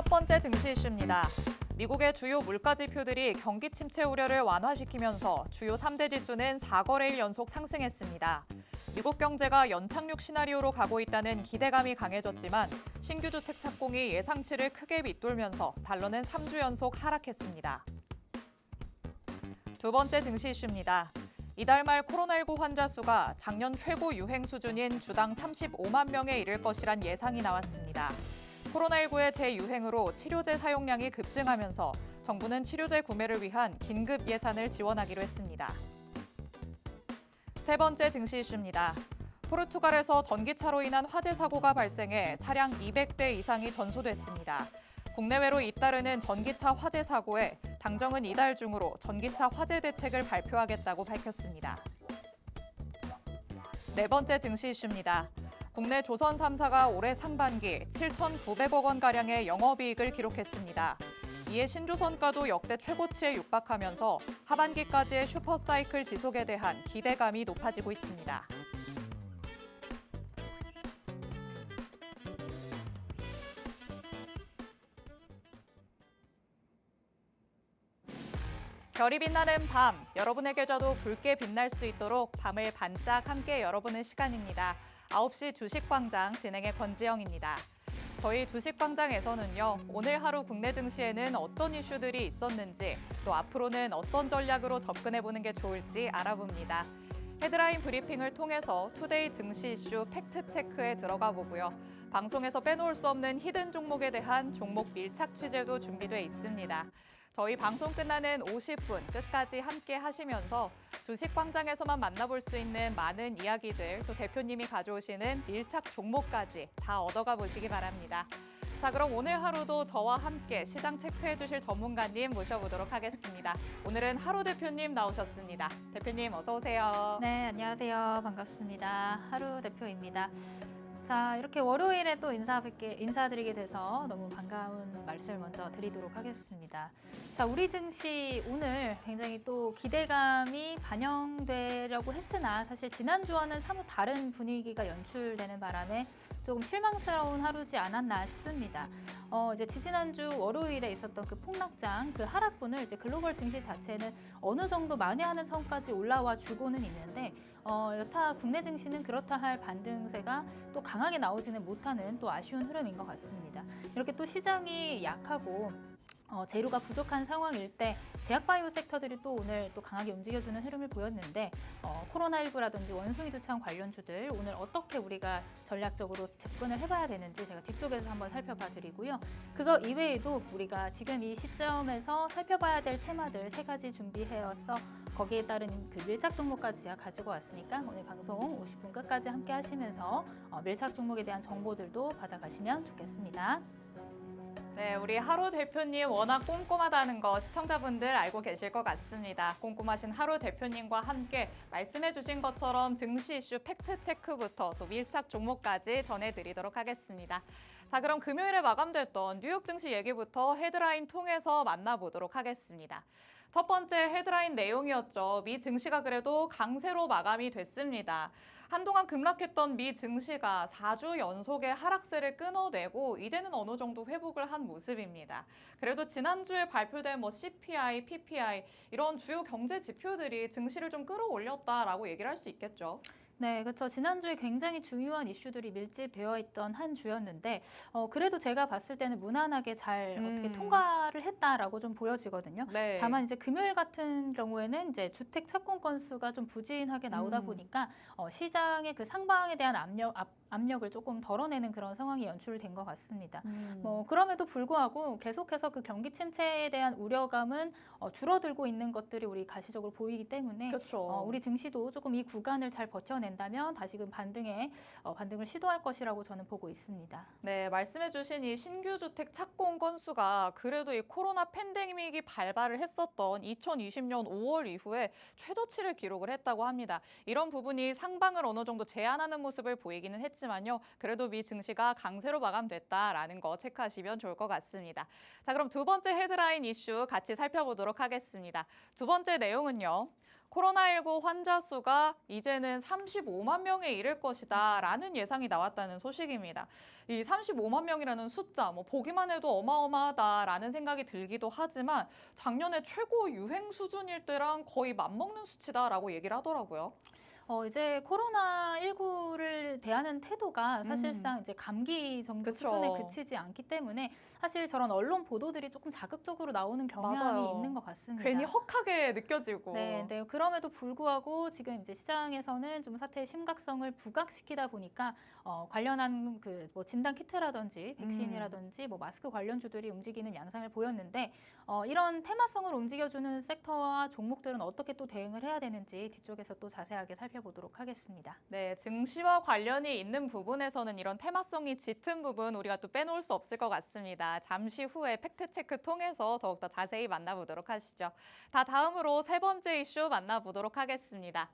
첫 번째 증시 이슈입니다. 미국의 주요 물가 지표들이 경기 침체 우려를 완화시키면서 주요 3대 지수는 4거래일 연속 상승했습니다. 미국 경제가 연착륙 시나리오로 가고 있다는 기대감이 강해졌지만 신규 주택 착공이 예상치를 크게 밑돌면서 달러는 3주 연속 하락했습니다. 두 번째 증시 이슈입니다. 이달 말 코로나19 환자 수가 작년 최고 유행 수준인 주당 35만 명에 이를 것이란 예상이 나왔습니다. 코로나19의 재유행으로 치료제 사용량이 급증하면서 정부는 치료제 구매를 위한 긴급 예산을 지원하기로 했습니다. 세 번째 증시 이슈입니다. 포르투갈에서 전기차로 인한 화재 사고가 발생해 차량 200대 이상이 전소됐습니다. 국내외로 잇따르는 전기차 화재 사고에 당정은 이달 중으로 전기차 화재 대책을 발표하겠다고 밝혔습니다. 네 번째 증시 이슈입니다. 국내 조선 3사가 올해 상반기 7,900억 원가량의 영업이익을 기록했습니다. 이에 신조선가도 역대 최고치에 육박하면서 하반기까지의 슈퍼사이클 지속에 대한 기대감이 높아지고 있습니다. 별이 빛나는 밤, 여러분의 계좌도 붉게 빛날 수 있도록 밤을 반짝 함께 열어보는 시간입니다. 9시 주식광장 진행의 권지영입니다. 저희 주식광장에서는요, 오늘 하루 국내 증시에는 어떤 이슈들이 있었는지, 또 앞으로는 어떤 전략으로 접근해보는 게 좋을지 알아봅니다. 헤드라인 브리핑을 통해서 투데이 증시 이슈 팩트체크에 들어가 보고요. 방송에서 빼놓을 수 없는 히든 종목에 대한 종목 밀착 취재도 준비돼 있습니다. 저희 방송 끝나는 50분 끝까지 함께 하시면서 주식광장에서만 만나볼 수 있는 많은 이야기들, 또 대표님이 가져오시는 밀착 종목까지 다 얻어가 보시기 바랍니다. 자, 그럼 오늘 하루도 저와 함께 시장 체크해 주실 전문가님 모셔보도록 하겠습니다. 오늘은 하루 대표님 나오셨습니다. 대표님 어서 오세요. 네, 안녕하세요. 반갑습니다. 하루 대표입니다. 자, 이렇게 월요일에 또 인사드리게 돼서 너무 반가운 말씀을 먼저 드리도록 하겠습니다. 자, 우리 증시 오늘 굉장히 또 기대감이 반영되려고 했으나 사실 지난주와는 사뭇 다른 분위기가 연출되는 바람에 조금 실망스러운 하루지 않았나 싶습니다. 이제 지지난주 월요일에 있었던 그 폭락장, 그 하락분을 이제 글로벌 증시 자체는 어느 정도 만회하는 선까지 올라와 주고는 있는데 여타 국내 증시는 그렇다 할 반등세가 또 강하게 나오지는 못하는 또 아쉬운 흐름인 것 같습니다. 이렇게 또 시장이 약하고 재료가 부족한 상황일 때 제약바이오 섹터들이 또 오늘 또 강하게 움직여주는 흐름을 보였는데 코로나19라든지 원숭이 두창 관련주들 오늘 어떻게 우리가 전략적으로 접근을 해봐야 되는지 제가 뒤쪽에서 한번 살펴봐 드리고요. 그거 이외에도 우리가 지금 이 시점에서 살펴봐야 될 테마들 3가지 준비해서 거기에 따른 그 밀착 종목까지 제가 가지고 왔으니까 오늘 방송 50분 끝까지 함께 하시면서 밀착 종목에 대한 정보들도 받아가시면 좋겠습니다. 네, 우리 하루 대표님 워낙 꼼꼼하다는 거 시청자분들 알고 계실 것 같습니다. 꼼꼼하신 하루 대표님과 함께 말씀해 주신 것처럼 증시 이슈 팩트체크부터 또 밀착 종목까지 전해드리도록 하겠습니다. 자, 그럼 금요일에 마감됐던 뉴욕 증시 얘기부터 헤드라인 통해서 만나보도록 하겠습니다. 첫 번째 헤드라인 내용이었죠. 미 증시가 그래도 강세로 마감이 됐습니다. 한동안 급락했던 미 증시가 4주 연속의 하락세를 끊어내고 이제는 어느 정도 회복을 한 모습입니다. 그래도 지난주에 발표된 CPI, PPI 이런 주요 경제 지표들이 증시를 좀 끌어올렸다라고 얘기를 할 수 있겠죠. 네, 그렇죠. 지난주에 굉장히 중요한 이슈들이 밀집되어 있던 한 주였는데 그래도 제가 봤을 때는 무난하게 잘 어떻게 통과를 했다라고 좀 보여지거든요. 네. 다만 이제 금요일 같은 경우에는 이제 주택 착공 건수가 좀 부진하게 나오다 보니까 시장의 그 상방에 대한 압력을 조금 덜어내는 그런 상황이 연출된 것 같습니다. 그럼에도 불구하고 계속해서 그 경기 침체에 대한 우려감은 줄어들고 있는 것들이 우리 가시적으로 보이기 때문에 그렇죠. 우리 증시도 조금 이 구간을 잘 버텨낸다면 다시금 반등을 시도할 것이라고 저는 보고 있습니다. 네, 말씀해주신 이 신규 주택 착공 건수가 그래도 이 코로나 팬데믹이 발발을 했었던 2020년 5월 이후에 최저치를 기록을 했다고 합니다. 이런 부분이 상방을 어느 정도 제한하는 모습을 보이기는 했지만요. 그래도 미 증시가 강세로 마감됐다라는 거 체크하시면 좋을 것 같습니다. 자, 그럼 두 번째 헤드라인 이슈 같이 살펴보도록 하겠습니다. 두 번째 내용은요. 코로나19 환자 수가 이제는 35만 명에 이를 것이다라는 예상이 나왔다는 소식입니다. 이 35만 명이라는 숫자, 보기만 해도 어마어마하다라는 생각이 들기도 하지만 작년에 최고 유행 수준일 때랑 거의 맞먹는 수치다라고 얘기를 하더라고요. 이제 코로나19를 대하는 태도가 사실상 이제 감기 정도 그쵸. 수준에 그치지 않기 때문에 사실 저런 언론 보도들이 조금 자극적으로 나오는 경향이 맞아요. 있는 것 같습니다. 괜히 헉하게 느껴지고. 네, 네. 그럼에도 불구하고 지금 이제 시장에서는 좀 사태의 심각성을 부각시키다 보니까 관련한 뭐 진단 키트라든지 백신이라든지 뭐 마스크 관련주들이 움직이는 양상을 보였는데 이런 테마성을 움직여주는 섹터와 종목들은 어떻게 또 대응을 해야 되는지 뒤쪽에서 또 자세하게 살펴보도록 하겠습니다. 네, 증시와 관련이 있는 부분에서는 이런 테마성이 짙은 부분 우리가 또 빼놓을 수 없을 것 같습니다. 잠시 후에 팩트체크 통해서 더욱더 자세히 만나보도록 하시죠. 다음으로 세 번째 이슈 만나보도록 하겠습니다.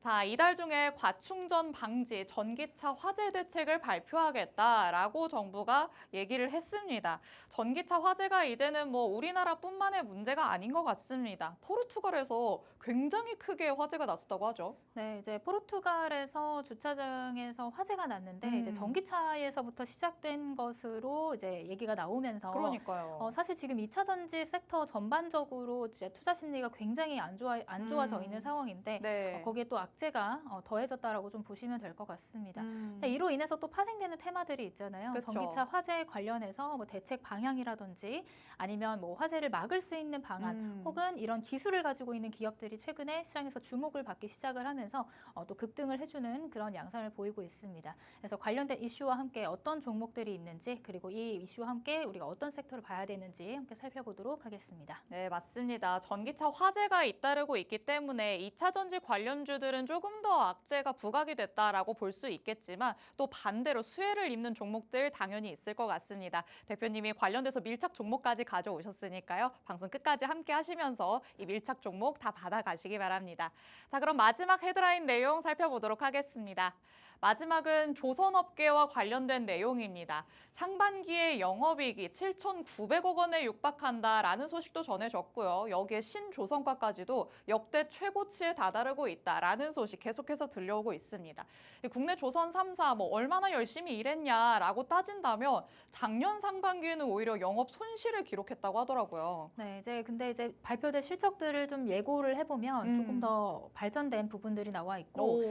자, 이달 중에 과충전 방지 전기차 화재 대책을 발표하겠다라고 정부가 얘기를 했습니다. 전기차 화재가 이제는 우리나라뿐만의 문제가 아닌 것 같습니다. 포르투갈에서 굉장히 크게 화재가 났었다고 하죠. 네, 이제 포르투갈에서 주차장에서 화재가 났는데 이제 전기차에서부터 시작된 것으로 이제 얘기가 나오면서 그러니까요. 사실 지금 2차 전지 sek터 전반적으로 이제 투자 심리가 굉장히 안 좋아져 있는 상황인데 네. 거기에 또 악재가 더해졌다라고 좀 보시면 될 것 같습니다. 근데 이로 인해서 또 파생되는 테마들이 있잖아요. 그쵸. 전기차 화재 관련해서 뭐 대책 방향이라든지 아니면 뭐 화재를 막을 수 있는 방안 혹은 이런 기술을 가지고 있는 기업들이 최근에 시장에서 주목을 받기 시작을 하면서 또 급등을 해주는 그런 양상을 보이고 있습니다. 그래서 관련된 이슈와 함께 어떤 종목들이 있는지 그리고 이 이슈와 함께 우리가 어떤 섹터를 봐야 되는지 함께 살펴보도록 하겠습니다. 네, 맞습니다. 전기차 화재가 잇따르고 있기 때문에 2차 전지 관련주들은 조금 더 악재가 부각이 됐다라고 볼 수 있겠지만 또 반대로 수혜를 입는 종목들 당연히 있을 것 같습니다. 대표님이 관련돼서 밀착 종목까지 가져오셨으니까요. 방송 끝까지 함께 하시면서 이 밀착 종목 다 받아가시기 바랍니다. 자, 그럼 마지막 헤드라인 내용 살펴보도록 하겠습니다. 마지막은 조선업계와 관련된 내용입니다. 상반기에 영업이익이 7,900억 원에 육박한다라는 소식도 전해졌고요. 여기에 신조선과까지도 역대 최고치에 다다르고 있다라는 소식 계속해서 들려오고 있습니다. 국내 조선 3사 얼마나 열심히 일했냐라고 따진다면 작년 상반기에는 오히려 영업 손실을 기록했다고 하더라고요. 네, 근데 발표될 실적들을 좀 예고를 해보면 조금 더 발전된 부분들이 나와 있고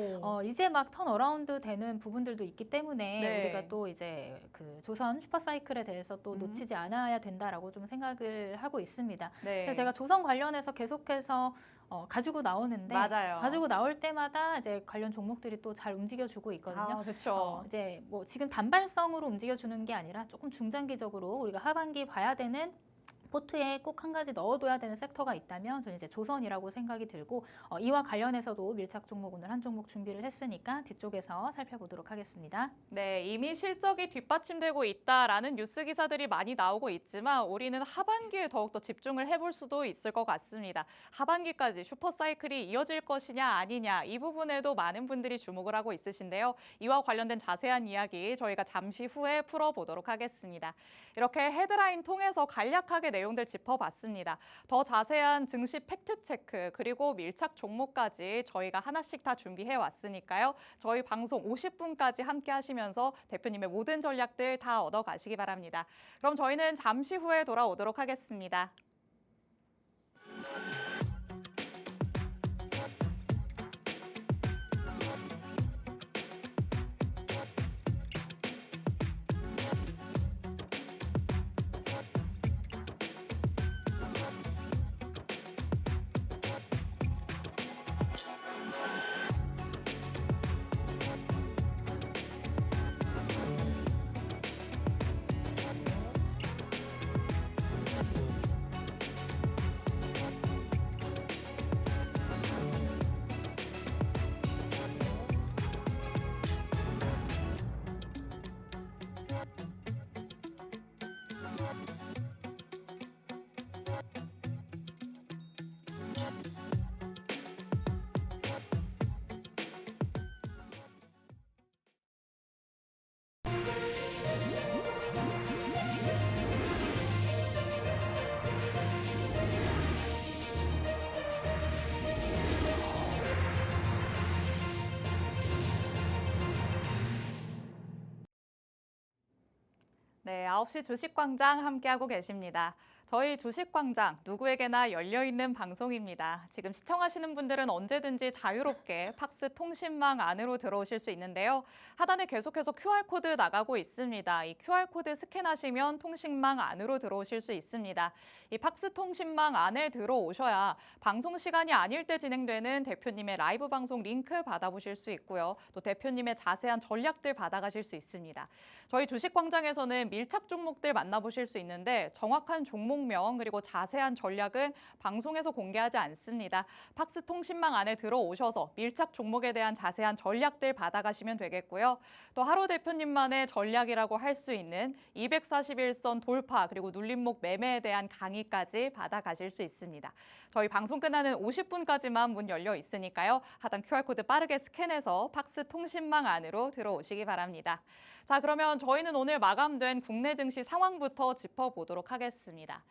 이제 막 턴어라운드 되는 부분들도 있기 때문에 네. 우리가 또 이제 그 조선 슈퍼사이클에 대해서 또 놓치지 않아야 된다라고 좀 생각을 하고 있습니다. 네. 그래서 제가 조선 관련해서 계속해서 가지고 나오는데 맞아요. 가지고 나올 때마다 이제 관련 종목들이 또 잘 움직여주고 있거든요. 그렇죠. 이제 지금 단발성으로 움직여주는 게 아니라 조금 중장기적으로 우리가 하반기 봐야 되는 포트에 꼭 한 가지 넣어둬야 되는 섹터가 있다면 저는 이제 조선이라고 생각이 들고 이와 관련해서도 밀착 종목 오늘 한 종목 준비를 했으니까 뒤쪽에서 살펴보도록 하겠습니다. 네, 이미 실적이 뒷받침되고 있다라는 뉴스 기사들이 많이 나오고 있지만 우리는 하반기에 더욱더 집중을 해볼 수도 있을 것 같습니다. 하반기까지 슈퍼사이클이 이어질 것이냐 아니냐 이 부분에도 많은 분들이 주목을 하고 있으신데요. 이와 관련된 자세한 이야기 저희가 잠시 후에 풀어보도록 하겠습니다. 이렇게 헤드라인 통해서 간략하게 내용들 짚어봤습니다. 더 자세한 증시 팩트체크 그리고 밀착 종목까지 저희가 하나씩 다 준비해 왔으니까요. 저희 방송 50분까지 함께 하시면서 대표님의 모든 전략들 다 얻어가시기 바랍니다. 그럼 저희는 잠시 후에 돌아오도록 하겠습니다. 네, 9시 주식광장 함께하고 계십니다. 저희 주식광장 누구에게나 열려있는 방송입니다. 지금 시청하시는 분들은 언제든지 자유롭게 팍스 통신망 안으로 들어오실 수 있는데요. 하단에 계속해서 QR코드 나가고 있습니다. 이 QR코드 스캔하시면 통신망 안으로 들어오실 수 있습니다. 이 팍스 통신망 안에 들어오셔야 방송 시간이 아닐 때 진행되는 대표님의 라이브 방송 링크 받아보실 수 있고요. 또 대표님의 자세한 전략들 받아가실 수 있습니다. 저희 주식광장에서는 밀착 종목들 만나보실 수 있는데 정확한 종목명 그리고 자세한 전략은 방송에서 공개하지 않습니다. 팍스 통신망 안에 들어오셔서 밀착 종목에 대한 자세한 전략들 받아가시면 되겠고요. 또 하루 대표님만의 전략이라고 할 수 있는 241선 돌파 그리고 눌림목 매매에 대한 강의까지 받아가실 수 있습니다. 저희 방송 끝나는 50분까지만 문 열려 있으니까요. 하단 QR코드 빠르게 스캔해서 팍스 통신망 안으로 들어오시기 바랍니다. 자, 그러면 저희는 오늘 마감된 국내 증시 상황부터 짚어보도록 하겠습니다.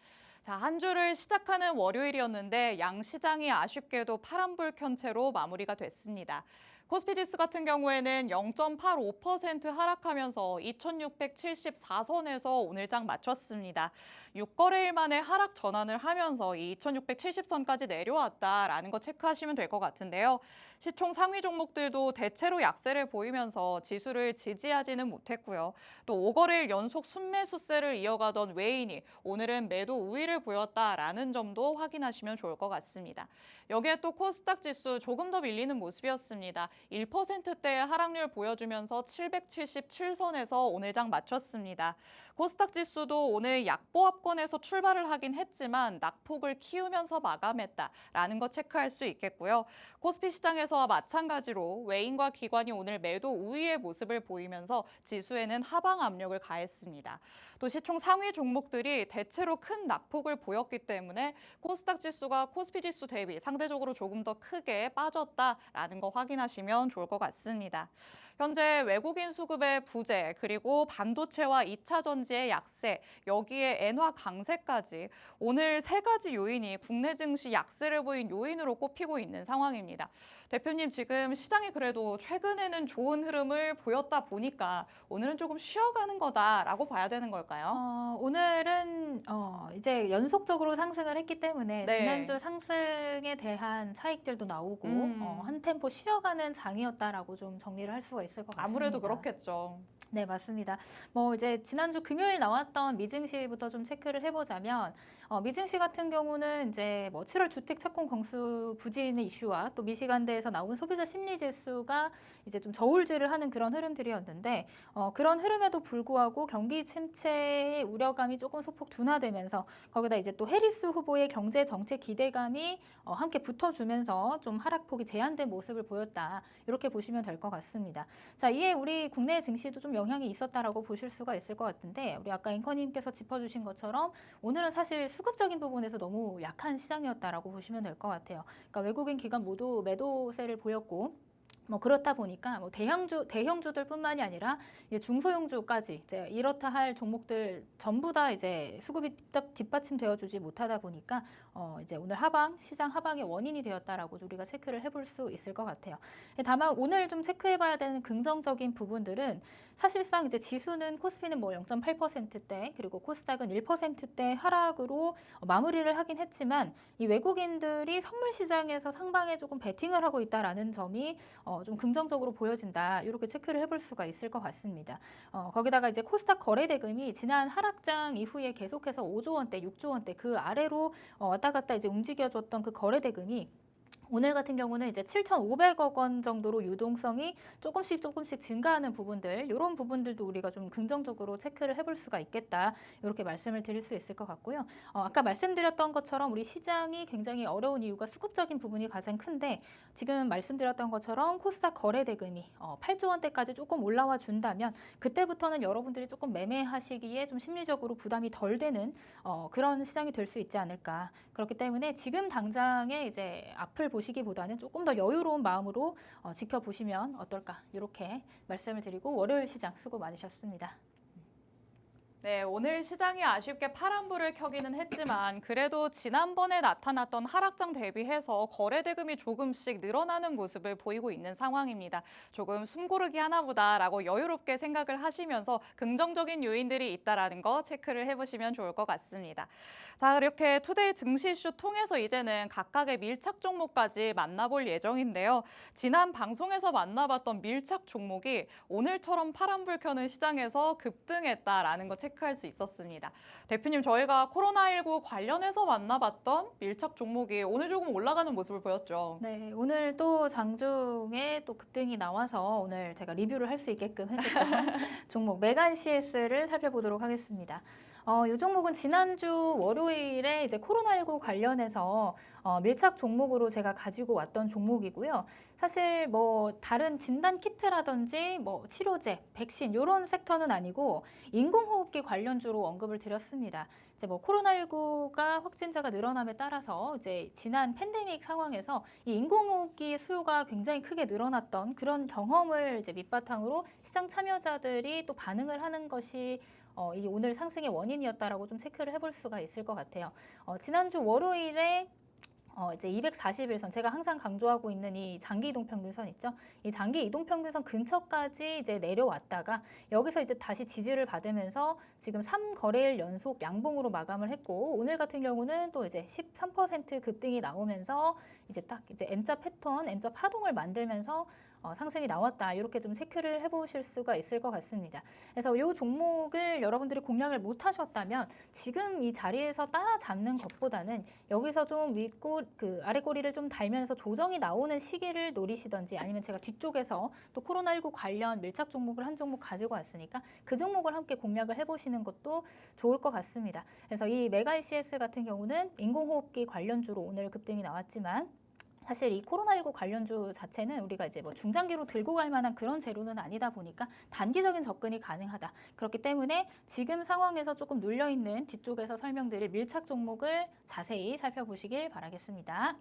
자, 한 주를 시작하는 월요일이었는데 양 시장이 아쉽게도 파란불 켠 채로 마무리가 됐습니다. 코스피 지수 같은 경우에는 0.85% 하락하면서 2674선에서 오늘 장 마쳤습니다. 6거래일 만에 하락 전환을 하면서 이 2670선까지 내려왔다라는 거 체크하시면 될 것 같은데요. 시총 상위 종목들도 대체로 약세를 보이면서 지수를 지지하지는 못했고요. 또 5거래일 연속 순매수세를 이어가던 외인이 오늘은 매도 우위를 보였다라는 점도 확인하시면 좋을 것 같습니다. 여기에 또 코스닥 지수 조금 더 밀리는 모습이었습니다. 1%대의 하락률 보여주면서 777선에서 오늘 장 마쳤습니다. 코스닥 지수도 오늘 약보합권에서 출발을 하긴 했지만 낙폭을 키우면서 마감했다라는 거 체크할 수 있겠고요. 코스피 시장에서와 마찬가지로 외인과 기관이 오늘 매도 우위의 모습을 보이면서 지수에는 하방 압력을 가했습니다. 또 시총 상위 종목들이 대체로 큰 낙폭을 보였기 때문에 코스닥 지수가 코스피 지수 대비 상대적으로 조금 더 크게 빠졌다라는 거 확인하시면 좋을 것 같습니다. 현재 외국인 수급의 부재 그리고 반도체와 2차 전지의 약세, 여기에 엔화 강세까지 오늘 세 가지 요인이 국내 증시 약세를 보인 요인으로 꼽히고 있는 상황입니다. 대표님, 지금 시장이 그래도 최근에는 좋은 흐름을 보였다 보니까 오늘은 조금 쉬어가는 거다라고 봐야 되는 걸까요? 오늘은 이제 연속적으로 상승을 했기 때문에 네. 지난주 상승에 대한 차익들도 나오고 한 템포 쉬어가는 장이었다라고 좀 정리를 할 수가 있을 것 같습니다. 아무래도 그렇겠죠. 네, 맞습니다. 뭐 이제 지난주 금요일 나왔던 미증시부터 좀 체크를 해보자면 미증시 같은 경우는 이제 뭐 7월 주택 착공 건수 부진 이슈와 또 미시간대에서 나온 소비자 심리 지수가 이제 좀 저울질을 하는 그런 흐름들이었는데 그런 흐름에도 불구하고 경기 침체의 우려감이 조금 소폭 둔화되면서 거기다 이제 또 해리스 후보의 경제 정책 기대감이 함께 붙어주면서 좀 하락폭이 제한된 모습을 보였다. 이렇게 보시면 될 것 같습니다. 자, 이에 우리 국내 증시도 좀 영향이 있었다라고 보실 수가 있을 것 같은데 우리 아까 앵커님께서 짚어주신 것처럼 오늘은 사실 수급적인 부분에서 너무 약한 시장이었다라고 보시면 될 것 같아요. 그러니까 외국인 기관 모두 매도세를 보였고 뭐 그렇다 보니까 뭐 대형주들뿐만이 아니라 이제 중소형주까지 이제 이렇다 할 종목들 전부 다 이제 수급이 뒷받침되어주지 못하다 보니까 이제 오늘 시장 하방의 원인이 되었다라고 우리가 체크를 해볼 수 있을 것 같아요. 다만 오늘 좀 체크해봐야 되는 긍정적인 부분들은 사실상 이제 지수는 코스피는 뭐 0.8%대 그리고 코스닥은 1%대 하락으로 마무리를 하긴 했지만 이 외국인들이 선물 시장에서 상방에 조금 베팅을 하고 있다라는 점이 좀 긍정적으로 보여진다. 이렇게 체크를 해볼 수가 있을 것 같습니다. 거기다가 이제 코스닥 거래 대금이 지난 하락장 이후에 계속해서 5조 원대, 6조 원대 그 아래로 왔다 갔다 이제 움직여줬던 그 거래 대금이 오늘 같은 경우는 이제 7,500억 원 정도로 유동성이 조금씩 증가하는 부분들, 이런 부분들도 우리가 좀 긍정적으로 체크를 해볼 수가 있겠다. 이렇게 말씀을 드릴 수 있을 것 같고요. 아까 말씀드렸던 것처럼 우리 시장이 굉장히 어려운 이유가 수급적인 부분이 가장 큰데 지금 말씀드렸던 것처럼 코스닥 거래 대금이 8조 원대까지 조금 올라와 준다면 그때부터는 여러분들이 조금 매매하시기에 좀 심리적으로 부담이 덜 되는 그런 시장이 될 수 있지 않을까. 그렇기 때문에 지금 당장에 이제 앞을 보시기보다는 조금 더 여유로운 마음으로 지켜보시면 어떨까 이렇게 말씀을 드리고 월요일 시장 수고 많으셨습니다. 네, 오늘 시장이 아쉽게 파란불을 켜기는 했지만 그래도 지난번에 나타났던 하락장 대비해서 거래 대금이 조금씩 늘어나는 모습을 보이고 있는 상황입니다. 조금 숨고르기 하나보다라고 여유롭게 생각을 하시면서 긍정적인 요인들이 있다라는 거 체크를 해보시면 좋을 것 같습니다. 자, 이렇게 투데이 증시 이슈 통해서 이제는 각각의 밀착 종목까지 만나볼 예정인데요. 지난 방송에서 만나봤던 밀착 종목이 오늘처럼 파란불 켜는 시장에서 급등했다라는 거 체크할 수 있었습니다. 대표님, 저희가 코로나19 관련해서 만나봤던 밀착 종목이 오늘 조금 올라가는 모습을 보였죠. 네, 오늘 또 장중에 또 급등이 나와서 오늘 제가 리뷰를 할 수 있게끔 해줬던 종목 메간 CS를 살펴보도록 하겠습니다. 이 종목은 지난주 월요일에 이제 코로나19 관련해서 밀착 종목으로 제가 가지고 왔던 종목이고요. 사실 뭐 다른 진단 키트라든지 뭐 치료제, 백신 이런 섹터는 아니고 인공호흡기 관련주로 언급을 드렸습니다. 이제 뭐 코로나19가 확진자가 늘어남에 따라서 이제 지난 팬데믹 상황에서 이 인공호흡기 수요가 굉장히 크게 늘어났던 그런 경험을 이제 밑바탕으로 시장 참여자들이 또 반응을 하는 것이 이 오늘 상승의 원인이었다라고 좀 체크를 해볼 수가 있을 것 같아요. 지난주 월요일에 이제 241선, 제가 항상 강조하고 있는 이 장기 이동평균선 있죠? 이 장기 이동평균선 근처까지 이제 내려왔다가 여기서 이제 다시 지지를 받으면서 지금 3거래일 연속 양봉으로 마감을 했고, 오늘 같은 경우는 또 이제 13% 급등이 나오면서 이제 딱 이제 M자 패턴, M자 파동을 만들면서 상승이 나왔다. 이렇게 좀 체크를 해보실 수가 있을 것 같습니다. 그래서 이 종목을 여러분들이 공략을 못 하셨다면 지금 이 자리에서 따라잡는 것보다는 여기서 좀 그 아래 꼬리를 좀 달면서 조정이 나오는 시기를 노리시던지, 아니면 제가 뒤쪽에서 또 코로나19 관련 밀착 종목을 한 종목 가지고 왔으니까 그 종목을 함께 공략을 해보시는 것도 좋을 것 같습니다. 그래서 이 메가 CS 같은 경우는 인공호흡기 관련주로 오늘 급등이 나왔지만, 사실 이 코로나19 관련주 자체는 우리가 이제 뭐 중장기로 들고 갈 만한 그런 재료는 아니다 보니까 단기적인 접근이 가능하다. 그렇기 때문에 지금 상황에서 조금 눌려있는 뒤쪽에서 설명드릴 밀착 종목을 자세히 살펴보시길 바라겠습니다.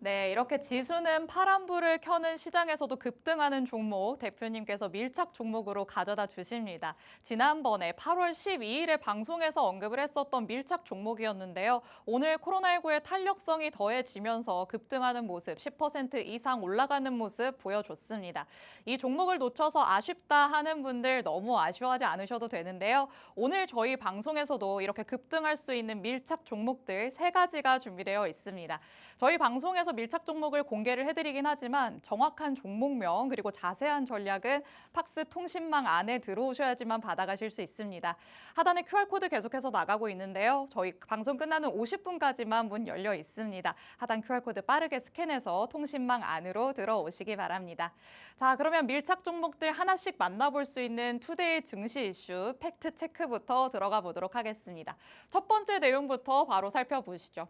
네, 이렇게 지수는 파란불을 켜는 시장에서도 급등하는 종목 대표님께서 밀착 종목으로 가져다 주십니다. 지난번에 8월 12일에 방송에서 언급을 했었던 밀착 종목이었는데요. 오늘 코로나19의 탄력성이 더해지면서 급등하는 모습, 10% 이상 올라가는 모습 보여줬습니다. 이 종목을 놓쳐서 아쉽다 하는 분들 너무 아쉬워하지 않으셔도 되는데요. 오늘 저희 방송에서도 이렇게 급등할 수 있는 밀착 종목들 3가지가 준비되어 있습니다. 저희 방송에서 밀착 종목을 공개를 해드리긴 하지만 정확한 종목명 그리고 자세한 전략은 팍스 통신망 안에 들어오셔야지만 받아가실 수 있습니다. 하단에 QR코드 계속해서 나가고 있는데요. 저희 방송 끝나는 50분까지만 문 열려 있습니다. 하단 QR코드 빠르게 스캔해서 통신망 안으로 들어오시기 바랍니다. 자, 그러면 밀착 종목들 하나씩 만나볼 수 있는 투데이 증시 이슈 팩트 체크부터 들어가 보도록 하겠습니다. 첫 번째 내용부터 바로 살펴보시죠.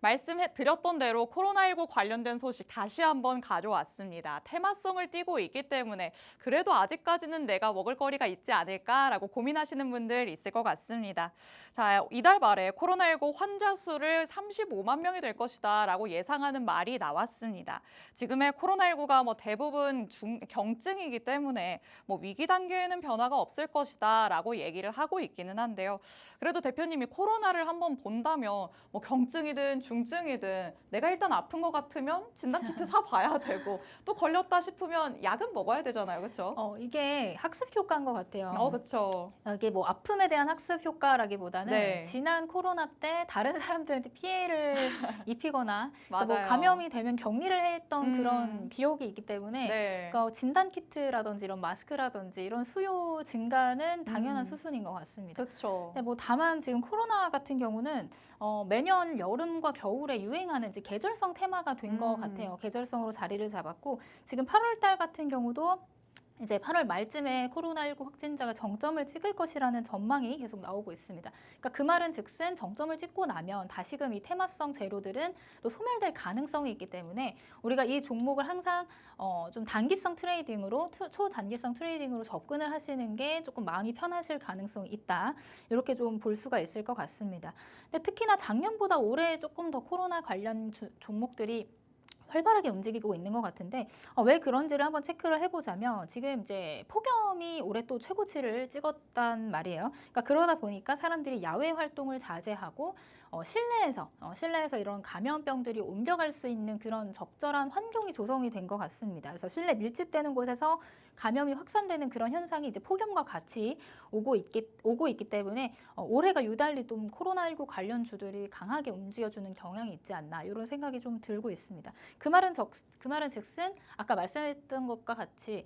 말씀드렸던 대로 코로나19 관련된 소식 다시 한번 가져왔습니다. 테마성을 띠고 있기 때문에 그래도 아직까지는 내가 먹을 거리가 있지 않을까라고 고민하시는 분들 있을 것 같습니다. 자, 이달 말에 코로나19 환자 수를 35만 명이 될 것이다 라고 예상하는 말이 나왔습니다. 지금의 코로나19가 뭐 대부분 경증이기 때문에 뭐 위기 단계에는 변화가 없을 것이다 라고 얘기를 하고 있기는 한데요. 그래도 대표님이 코로나를 한번 본다면 뭐 경증이든 중증이든 내가 일단 아픈 것 같으면 진단키트 사봐야 되고 또 걸렸다 싶으면 약은 먹어야 되잖아요. 그렇죠? 이게 학습 효과인 것 같아요. 그렇죠. 이게 뭐 아픔에 대한 학습 효과라기보다는 네. 지난 코로나 때 다른 사람들한테 피해를 입히거나 또 뭐 맞아요. 감염이 되면 격리를 했던 그런 기억이 있기 때문에 네. 그러니까 진단 키트라든지 이런 마스크라든지 이런 수요 증가는 당연한 음. 수순인 것 같습니다. 그렇죠. 근데 뭐 다만 지금 코로나 같은 경우는 매년 여름과 겨울에 유행하는 이제 계절성 테마가 된 것 같아요. 계절성으로 자리를 잡았고 지금 8월 달 같은 경우도 이제 8월 말쯤에 코로나19 확진자가 정점을 찍을 것이라는 전망이 계속 나오고 있습니다. 그러니까 그 말은 즉슨 정점을 찍고 나면 다시금 이 테마성 재료들은 또 소멸될 가능성이 있기 때문에 우리가 이 종목을 항상 좀 단기성 트레이딩으로 초단기성 트레이딩으로 접근을 하시는 게 조금 마음이 편하실 가능성이 있다. 이렇게 좀 볼 수가 있을 것 같습니다. 근데 특히나 작년보다 올해 조금 더 코로나 관련 종목들이 활발하게 움직이고 있는 것 같은데 왜 그런지를 한번 체크를 해보자면 지금 이제 폭염이 올해 또 최고치를 찍었단 말이에요. 그러니까 그러다 보니까 사람들이 야외 활동을 자제하고 실내에서 이런 감염병들이 옮겨갈 수 있는 그런 적절한 환경이 조성이 된 것 같습니다. 그래서 실내 밀집되는 곳에서 감염이 확산되는 그런 현상이 이제 폭염과 같이 오고 있기 때문에 올해가 유달리 좀 코로나19 관련주들이 강하게 움직여주는 경향이 있지 않나 이런 생각이 좀 들고 있습니다. 그 말은 즉슨 아까 말씀했던 것과 같이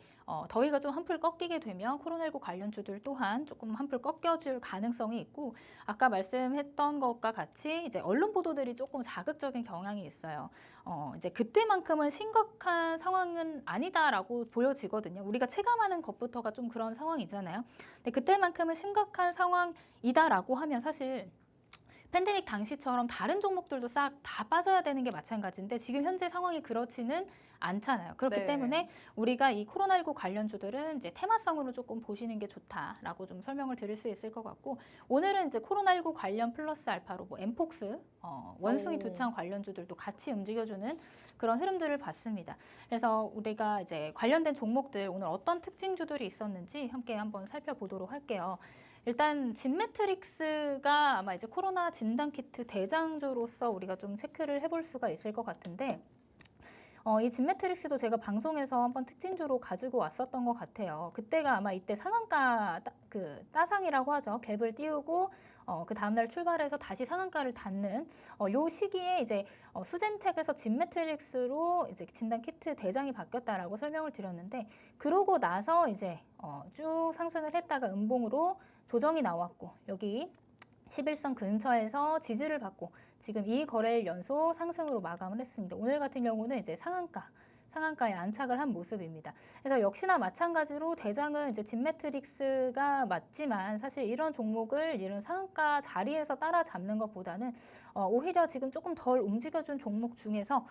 더위가 좀 한풀 꺾이게 되면 코로나19 관련주들 또한 조금 한풀 꺾여줄 가능성이 있고 아까 말씀했던 것과 같이 이제 언론 보도들이 조금 자극적인 경향이 있어요. 이제 그때만큼은 심각한 상황은 아니다라고 보여지거든요. 우리가 체감하는 것부터가 좀 그런 상황이잖아요. 근데 그때만큼은 심각한 상황이다라고 하면 사실 팬데믹 당시처럼 다른 종목들도 싹 다 빠져야 되는 게 마찬가지인데 지금 현재 상황이 그렇지는 않잖아요. 그렇기 네. 때문에 우리가 이 코로나19 관련주들은 이제 테마성으로 조금 보시는 게 좋다라고 좀 설명을 드릴 수 있을 것 같고 오늘은 이제 코로나19 관련 플러스 알파로 뭐 엠폭스, 원숭이 두창 관련주들도 같이 움직여주는 그런 흐름들을 봤습니다. 그래서 우리가 이제 관련된 종목들 오늘 어떤 특징주들이 있었는지 함께 한번 살펴보도록 할게요. 일단 진매트릭스가 아마 이제 코로나 진단키트 대장주로서 우리가 좀 체크를 해볼 수가 있을 것 같은데 이 진매트릭스도 제가 방송에서 한번 특징주로 가지고 왔었던 것 같아요. 그때가 아마 이때 상한가 따상이라고 하죠. 갭을 띄우고 그 다음날 출발해서 다시 상한가를 닫는 요 시기에 이제 수젠텍에서 진매트릭스로 이제 진단 키트 대장이 바뀌었다라고 설명을 드렸는데 그러고 나서 이제 쭉 상승을 했다가 음봉으로 조정이 나왔고 여기 11선 근처에서 지지를 받고 지금 이 거래일 연속 상승으로 마감을 했습니다. 오늘 같은 경우는 이제 상한가에 안착을 한 모습입니다. 그래서 역시나 마찬가지로 대장은 이제 진매트릭스가 맞지만 사실 이런 종목을 이런 상한가 자리에서 따라잡는 것보다는 오히려 지금 조금 덜 움직여준 종목 중에서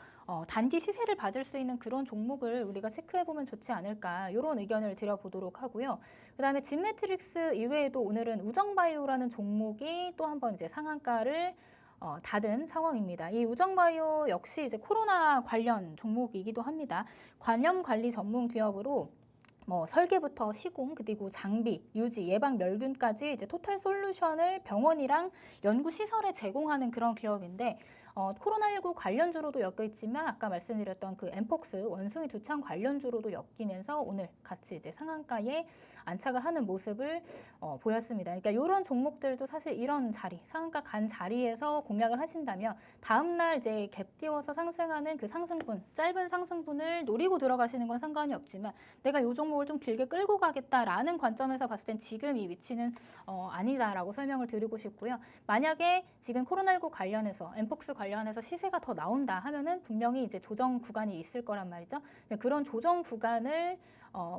단기 시세를 받을 수 있는 그런 종목을 우리가 체크해보면 좋지 않을까 이런 의견을 드려보도록 하고요. 그 다음에 진매트릭스 이외에도 오늘은 우정바이오라는 종목이 또 한번 이제 상한가를 닫은 상황입니다. 이 우정바이오 역시 이제 코로나 관련 종목이기도 합니다. 관염 관리 전문 기업으로 뭐 설계부터 시공 그리고 장비, 유지, 예방 멸균까지 이제 토탈 솔루션을 병원이랑 연구 시설에 제공하는 그런 기업인데 코로나19 관련주로도 엮여 있지만 아까 말씀드렸던 그 엠폭스 원숭이 두창 관련주로도 엮이면서 오늘 같이 이제 상한가에 안착을 하는 모습을 보였습니다. 그러니까 이런 종목들도 사실 이런 자리, 상한가 간 자리에서 공략을 하신다면 다음 날 이제 갭 띄워서 상승하는 그 상승분, 짧은 상승분을 노리고 들어가시는 건 상관이 없지만 내가 이 종목을 좀 길게 끌고 가겠다라는 관점에서 봤을 땐 지금 이 위치는 아니다라고 설명을 드리고 싶고요. 만약에 지금 코로나19 관련해서 엠폭스 관련해서 시세가 더 나온다 하면은 분명히 이제 조정 구간이 있을 거란 말이죠. 그런 조정 구간을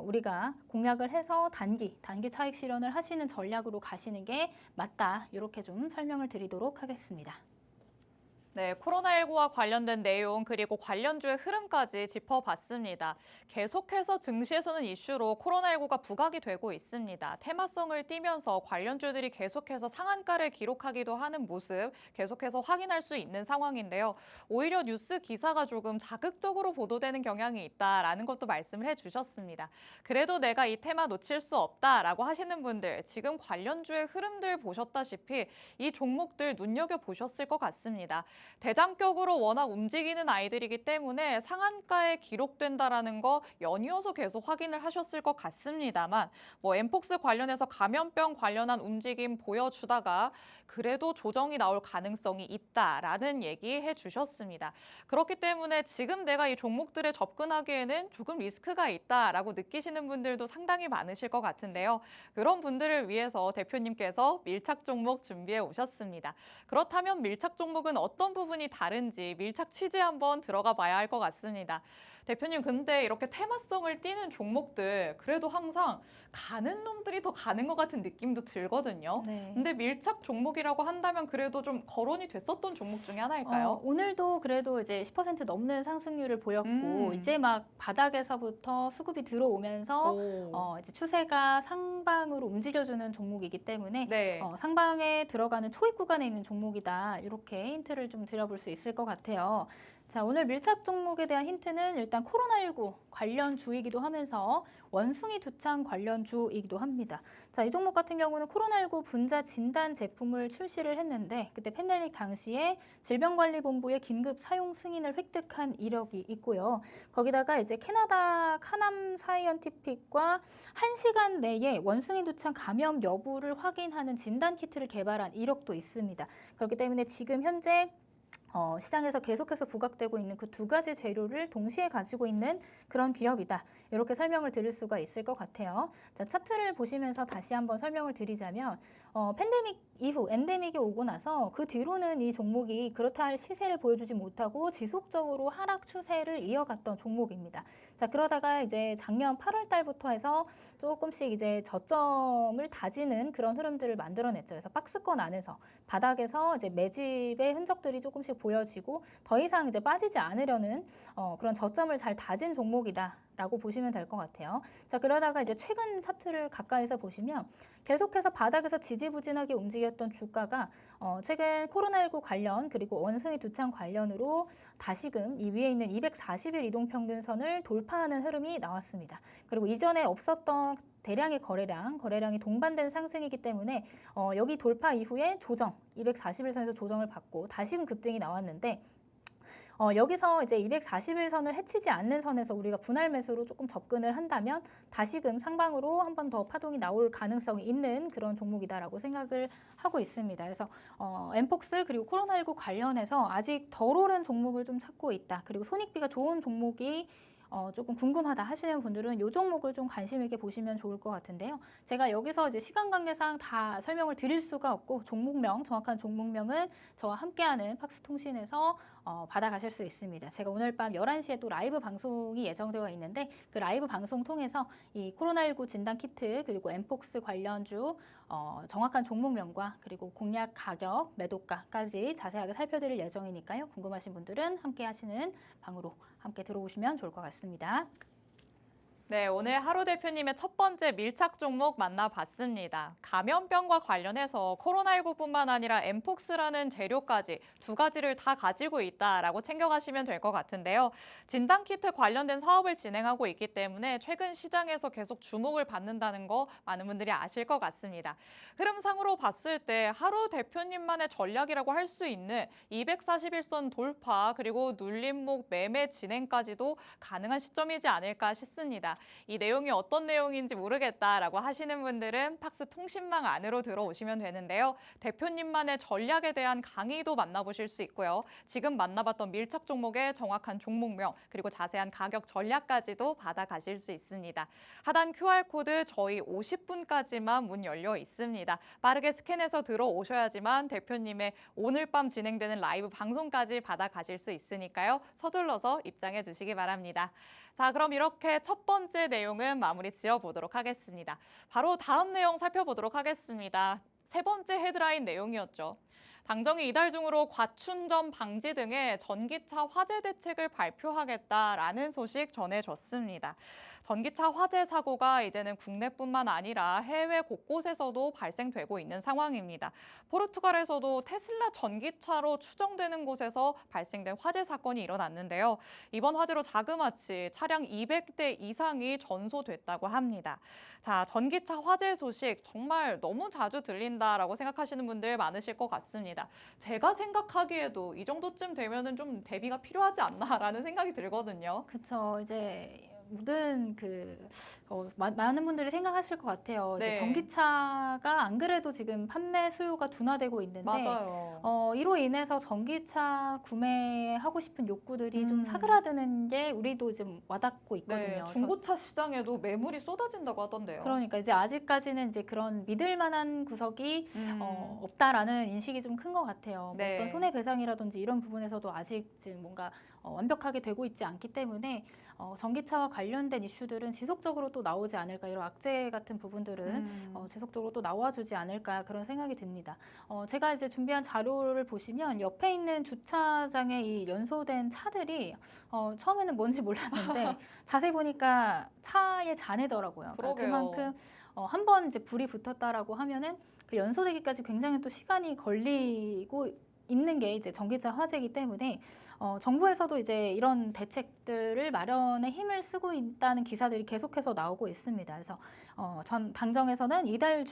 우리가 공략을 해서 단기 차익 실현을 하시는 전략으로 가시는 게 맞다. 이렇게 좀 설명을 드리도록 하겠습니다. 네, 코로나19와 관련된 내용 그리고 관련주의 흐름까지 짚어봤습니다. 계속해서 증시에서는 이슈로 코로나19가 부각이 되고 있습니다. 테마성을 띠면서 관련주들이 계속해서 상한가를 기록하기도 하는 모습 계속해서 확인할 수 있는 상황인데요. 오히려 뉴스 기사가 조금 자극적으로 보도되는 경향이 있다라는 것도 말씀을 해주셨습니다. 그래도 내가 이 테마 놓칠 수 없다라고 하시는 분들 지금 관련주의 흐름들 보셨다시피 이 종목들 눈여겨보셨을 것 같습니다. 대장격으로 워낙 움직이는 아이들이기 때문에 상한가에 기록된다라는 거 연이어서 계속 확인을 하셨을 것 같습니다만 뭐 엠폭스 관련해서 감염병 관련한 움직임 보여주다가 그래도 조정이 나올 가능성이 있다라는 얘기해 주셨습니다. 그렇기 때문에 지금 내가 이 종목들에 접근하기에는 조금 리스크가 있다라고 느끼시는 분들도 상당히 많으실 것 같은데요. 그런 분들을 위해서 대표님께서 밀착 종목 준비해 오셨습니다. 그렇다면 밀착 종목은 어떤 부분이 다른지 밀착 취재 한번 들어가 봐야 할 것 같습니다. 대표님, 근데 이렇게 테마성을 띠는 종목들 그래도 항상 가는 놈들이 더 가는 것 같은 느낌도 들거든요. 네. 근데 밀착 종목이라고 한다면 그래도 좀 거론이 됐었던 종목 중에 하나일까요? 오늘도 그래도 이제 10% 넘는 상승률을 보였고 이제 막 바닥에서부터 수급이 들어오면서 이제 추세가 상방으로 움직여주는 종목이기 때문에 네. 상방에 들어가는 초입 구간에 있는 종목이다. 이렇게 힌트를 좀 드려볼 수 있을 것 같아요. 자, 오늘 밀착 종목에 대한 힌트는 일단 코로나19 관련주이기도 하면서 원숭이 두창 관련주이기도 합니다. 자, 이 종목 같은 경우는 코로나19 분자 진단 제품을 출시를 했는데 그때 팬데믹 당시에 질병관리본부의 긴급 사용 승인을 획득한 이력이 있고요. 거기다가 이제 캐나다 카남 사이언티픽과 1시간 내에 원숭이 두창 감염 여부를 확인하는 진단 키트를 개발한 이력도 있습니다. 그렇기 때문에 지금 현재 시장에서 계속해서 부각되고 있는 그 두 가지 재료를 동시에 가지고 있는 그런 기업이다. 이렇게 설명을 드릴 수가 있을 것 같아요. 자, 차트를 보시면서 다시 한번 설명을 드리자면 팬데믹 이후 엔데믹이 오고 나서 그 뒤로는 이 종목이 그렇다 할 시세를 보여주지 못하고 지속적으로 하락 추세를 이어갔던 종목입니다. 자, 그러다가 이제 작년 8월 달부터 해서 조금씩 이제 저점을 다지는 그런 흐름들을 만들어냈죠. 그래서 박스권 안에서 바닥에서 이제 매집의 흔적들이 조금씩 보여지고 더 이상 이제 빠지지 않으려는 그런 저점을 잘 다진 종목이다라고 보시면 될 것 같아요. 자, 그러다가 이제 최근 차트를 가까이서 보시면 계속해서 바닥에서 지지부진하게 움직였던 주가가 최근 코로나19 관련 그리고 원숭이 두창 관련으로 다시금 이 위에 있는 240일 이동평균선을 돌파하는 흐름이 나왔습니다. 그리고 이전에 없었던 대량의 거래량이 동반된 상승이기 때문에 여기 돌파 이후에 조정, 241선에서 조정을 받고 다시금 급등이 나왔는데 여기서 이제 241선을 해치지 않는 선에서 우리가 분할 매수로 조금 접근을 한다면 다시금 상방으로 한 번 더 파동이 나올 가능성이 있는 그런 종목이다라고 생각을 하고 있습니다. 그래서 엠폭스 그리고 코로나19 관련해서 아직 덜 오른 종목을 좀 찾고 있다. 그리고 손익비가 좋은 종목이 조금 궁금하다 하시는 분들은 이 종목을 좀 관심 있게 보시면 좋을 것 같은데요. 제가 여기서 이제 시간 관계상 다 설명을 드릴 수가 없고 종목명, 정확한 종목명은 저와 함께하는 팍스통신에서 받아가실 수 있습니다. 제가 오늘 밤 11시에 또 라이브 방송이 예정되어 있는데 그 라이브 방송 통해서 이 코로나19 진단 키트 그리고 엠폭스 관련주 정확한 종목명과 그리고 공략 가격, 매도가까지 자세하게 살펴드릴 예정이니까요. 궁금하신 분들은 함께 하시는 방으로 함께 들어오시면 좋을 것 같습니다. 네, 오늘 하루 대표님의 첫 번째 밀착 종목 만나봤습니다. 감염병과 관련해서 코로나19뿐만 아니라 엠폭스라는 재료까지 두 가지를 다 가지고 있다라고 챙겨가시면 될 것 같은데요. 진단키트 관련된 사업을 진행하고 있기 때문에 최근 시장에서 계속 주목을 받는다는 거 많은 분들이 아실 것 같습니다. 흐름상으로 봤을 때 하루 대표님만의 전략이라고 할 수 있는 241선 돌파 그리고 눌림목 매매 진행까지도 가능한 시점이지 않을까 싶습니다. 이 내용이 어떤 내용인지 모르겠다라고 하시는 분들은 팍스 통신망 안으로 들어오시면 되는데요. 대표님만의 전략에 대한 강의도 만나보실 수 있고요. 지금 만나봤던 밀착 종목의 정확한 종목명 그리고 자세한 가격 전략까지도 받아가실 수 있습니다. 하단 QR코드 저희 50분까지만 문 열려 있습니다. 빠르게 스캔해서 들어오셔야지만 대표님의 오늘 밤 진행되는 라이브 방송까지 받아가실 수 있으니까요. 서둘러서 입장해 주시기 바랍니다. 자, 그럼 이렇게 첫 번째 내용은 마무리 지어보도록 하겠습니다. 바로 다음 내용 살펴보도록 하겠습니다. 세 번째 헤드라인 내용이었죠. 당정이 이달 중으로 과춘전 방지 등의 전기차 화재 대책을 발표하겠다라는 소식 전해졌습니다. 전기차 화재 사고가 이제는 국내뿐만 아니라 해외 곳곳에서도 발생되고 있는 상황입니다. 포르투갈에서도 테슬라 전기차로 추정되는 곳에서 발생된 화재 사건이 일어났는데요. 이번 화재로 자그마치 차량 200대 이상이 전소됐다고 합니다. 자, 전기차 화재 소식 정말 너무 자주 들린다라고 생각하시는 분들 많으실 것 같습니다. 제가 생각하기에도 이 정도쯤 되면은 좀 대비가 필요하지 않나라는 생각이 들거든요. 그렇죠. 이제 모든 많은 분들이 생각하실 것 같아요. 네. 이제 전기차가 안 그래도 지금 판매 수요가 둔화되고 있는데 맞아요. 이로 인해서 전기차 구매하고 싶은 욕구들이 좀 사그라드는 게 우리도 지금 와닿고 있거든요. 네, 중고차 시장에도 매물이 쏟아진다고 하던데요. 그러니까 이제 아직까지는 이제 그런 믿을 만한 구석이 없다라는 인식이 좀 큰 것 같아요. 뭐 네. 어떤 손해배상이라든지 이런 부분에서도 아직 지금 뭔가 완벽하게 되고 있지 않기 때문에 전기차와 관련된 이슈들은 지속적으로 또 나오지 않을까, 이런 악재 같은 부분들은 지속적으로 또 나와주지 않을까, 그런 생각이 듭니다. 제가 이제 준비한 자료를 보시면 옆에 있는 주차장에 이 연소된 차들이 처음에는 뭔지 몰랐는데 자세히 보니까 차의 잔해더라고요. 그러니까 그러게요. 그만큼 한번 이제 불이 붙었다라고 하면은 그 연소되기까지 굉장히 또 시간이 걸리고 있는 게 이제 전기차 화재이기 때문에 정부에서도 이제 이런 대책들을 마련에 힘을 쓰고 있다는 기사들이 계속해서 나오고 있습니다. 그래서 전 당정에서는 이달